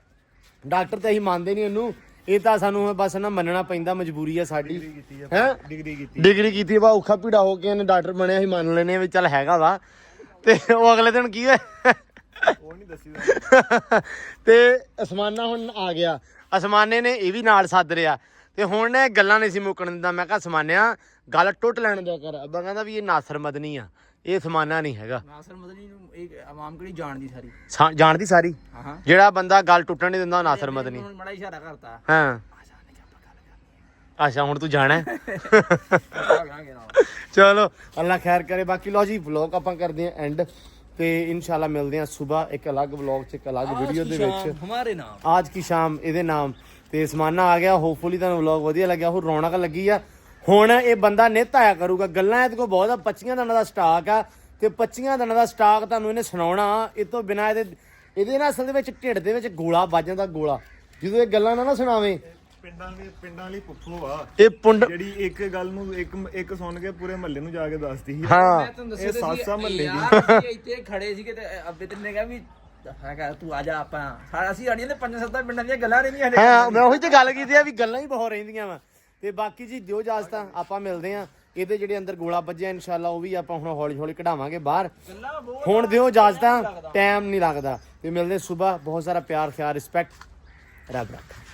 ਡਾਕਟਰ ਤੇ ਅਸੀਂ ਮੰਨਦੇ ਨਹੀਂ ਉਹਨੂੰ, ਇਹ ਤਾਂ ਸਾਨੂੰ ਬਸ ਨਾ ਮੰਨਣਾ ਪੈਂਦਾ, ਮਜਬੂਰੀ ਆ ਸਾਡੀ। ਹੈ ਡਿਗਰੀ ਕੀਤੀ ਵਾ, ਔਖਾ ਪੀੜਾ ਹੋ ਕੇ ਇਹਨੇ ਡਾਕਟਰ ਬਣਿਆ, ਅਸੀਂ ਮੰਨ ਲੈਨੇ ਵੀ ਚੱਲ ਹੈਗਾ ਵਾ। ਤੇ ਉਹ ਅਗਲੇ ਦਿਨ ਕੀ ਹੋਇਆ ਉਹ ਨਹੀਂ ਦੱਸੀ ਤੇ ਅਸਮਾਨਾ ਹੁਣ ਆ ਗਿਆ। ਅਸਮਾਨੇ ਨੇ ਇਹ ਵੀ ਨਾਲ ਸੱਦ ਲਿਆ ਤੇ ਹੁਣ ਇਹ ਗੱਲਾਂ ਨਹੀਂ ਸੀ ਮੁੱਕਣ ਦਿੰਦਾ। ਮੈਂ ਕਿਹਾ ਅਸਮਾਨਿਆ ਗੱਲ ਟੁੱਟ ਲੈਣ ਦਿਆ ਕਰ। ਅੱਬਾ ਕਹਿੰਦਾ ਵੀ ਇਹ ਨਾਸਰ ਮਦਨੀ ਆ, ਇਹ ਅਸਮਾਨਾ ਨਹੀਂ ਹੈਗਾ। ਨਾਸਰ ਮਦਨੀ ਨੂੰ ਇਹ ਆਵਾਮ ਕਿਹੜੀ ਜਾਣਦੀ ਸਾਰੀ ਜਾਣਦੀ ਸਾਰੀ। ਹਾਂ ਜਿਹੜਾ ਬੰਦਾ ਗੱਲ ਟੁੱਟਣ ਨਹੀਂ ਦਿੰਦਾ ਉਹ ਨਾਸਰ ਮਦਨੀ। ਹੁਣ ਮੜਾ ਇਸ਼ਾਰਾ ਕਰਤਾ ਹਾਂ ਅੱਛਾ ਹੁਣ ਤੂੰ ਜਾਣਾ ਚਲੋ ਅੱਲਾ ਖੈਰ ਕਰੇ। ਬਾਕੀ ਲਓ ਜੀ ਵਲੌਗ ਆਪਾਂ ਕਰਦੇ ਆਂ ਐਂਡ ਤੇ ਇਨਸ਼ਾਅੱਲਾ ਮਿਲਦੇ ਆਂ ਸਵੇਰ ਇੱਕ ਅਲੱਗ ਵਲੌਗ 'ਚ ਇੱਕ ਅਲੱਗ ਵੀਡੀਓ ਦੇ ਵਿੱਚ। ਹਮਾਰੇ ਨਾਮ ਅੱਜ ਕੀ ਸ਼ਾਮ ਇਹਦੇ ਨਾਮ ਤੇ ਸਮਾਨਾ ਆ ਗਿਆ। ਹੋਪਫੁਲੀ ਤੁਹਾਨੂੰ ਵਲੌਗ ਵਧੀਆ ਲੱਗਿਆ ਹੋ, ਰੌਣਕ ਲੱਗੀ ਆ। ਹੁਣ ਇਹ ਬੰਦਾ ਨਿੱਤ ਆਇਆ ਕਰੂਗਾ। ਗੱਲਾਂ ਇਹਦੇ ਕੋਲ ਬਹੁਤ ਆ, 25 ਦਿਨਾਂ ਦਾ ਸਟਾਕ ਆ ਤੇ 25 ਦਿਨਾਂ ਦਾ ਸਟਾਕ ਤੁਹਾਨੂੰ ਇਹਨੇ ਸੁਣਾਉਣਾ। ਇਹ ਤੋਂ ਬਿਨਾਂ ਇਹਦੇ ਨਾਲ ਅਸਲ ਦੇ ਵਿੱਚ ਢਿੱਡ ਦੇ ਵਿੱਚ ਗੋਲਾ ਵੱਜ ਜਾਂਦਾ, ਗੋਲਾ। ਜਦੋਂ ਇਹ ਗੱਲਾਂ ਨਾ ਸੁਣਾਵੇ। ਪਿੰਡਾਂ ਵਾਲੀ ਪੁੱਫੋ ਆ ਇਹ ਪੁੰਡ ਜਿਹੜੀ ਇੱਕ ਗੱਲ ਨੂੰ ਇੱਕ ਸੁਣ ਕੇ ਪੂਰੇ ਮਹੱਲੇ ਨੂੰ ਜਾ ਕੇ ਦੱਸਦੀ ਸੀ। ਹਾਂ ਮੈਂ ਤੁਹਾਨੂੰ ਦੱਸਿਆ ਇਹ ਸਾਸਾ ਮਹੱਲੇ ਦੀ। ਯਾਰ ਅਸੀਂ ਇੱਥੇ ਖੜੇ ਸੀਗੇ ਤੇ ਅੱਬੇ ਤੇ ਨੇ ਕਿਹਾ ਵੀ ਹੈਗਾ ਤੂੰ ਆ ਜਾ ਆਪਾਂ ਅਸੀਂ ਸਾਡੀਆਂ ਤੇ 5-7 ਪਿੰਡਾਂ ਦੀਆਂ ਗੱਲਾਂ ਰਹਿੰਦੀਆਂ ਹਲੇ। ਹਾਂ ਮੈਂ ਉਹੀ ਤੇ ਗੱਲ ਕੀਤੀ ਆ ਵੀ ਗੱਲਾਂ ਹੀ ਬਹੁਤ ਰਹਿੰਦੀਆਂ ਵਾ। ਤੇ ਬਾਕੀ ਜੀ ਦਿਓ ਇਜਾਜ਼ਤਾਂ, ਆਪਾਂ ਮਿਲਦੇ ਆਂ। ਇਹਦੇ ਜਿਹੜੇ ਅੰਦਰ ਗੋਲਾ ਵੱਜਿਆ ਇਨਸ਼ਾਅੱਲਾ ਉਹ ਵੀ ਆਪਾਂ ਹੁਣ ਹੌਲੀ ਹੌਲੀ ਕਢਾਵਾਂਗੇ ਬਾਹਰ। ਹੁਣ ਦਿਓ ਇਜਾਜ਼ਤਾਂ, ਟਾਈਮ ਨਹੀਂ ਲੱਗਦਾ। ਤੇ ਮਿਲਦੇ ਸਵੇਰ। ਬਹੁਤ ਸਾਰਾ ਪਿਆਰ ਖਿਆਲ ਰਿਸਪੈਕਟ, ਰੱਬ ਰੱਖਾ।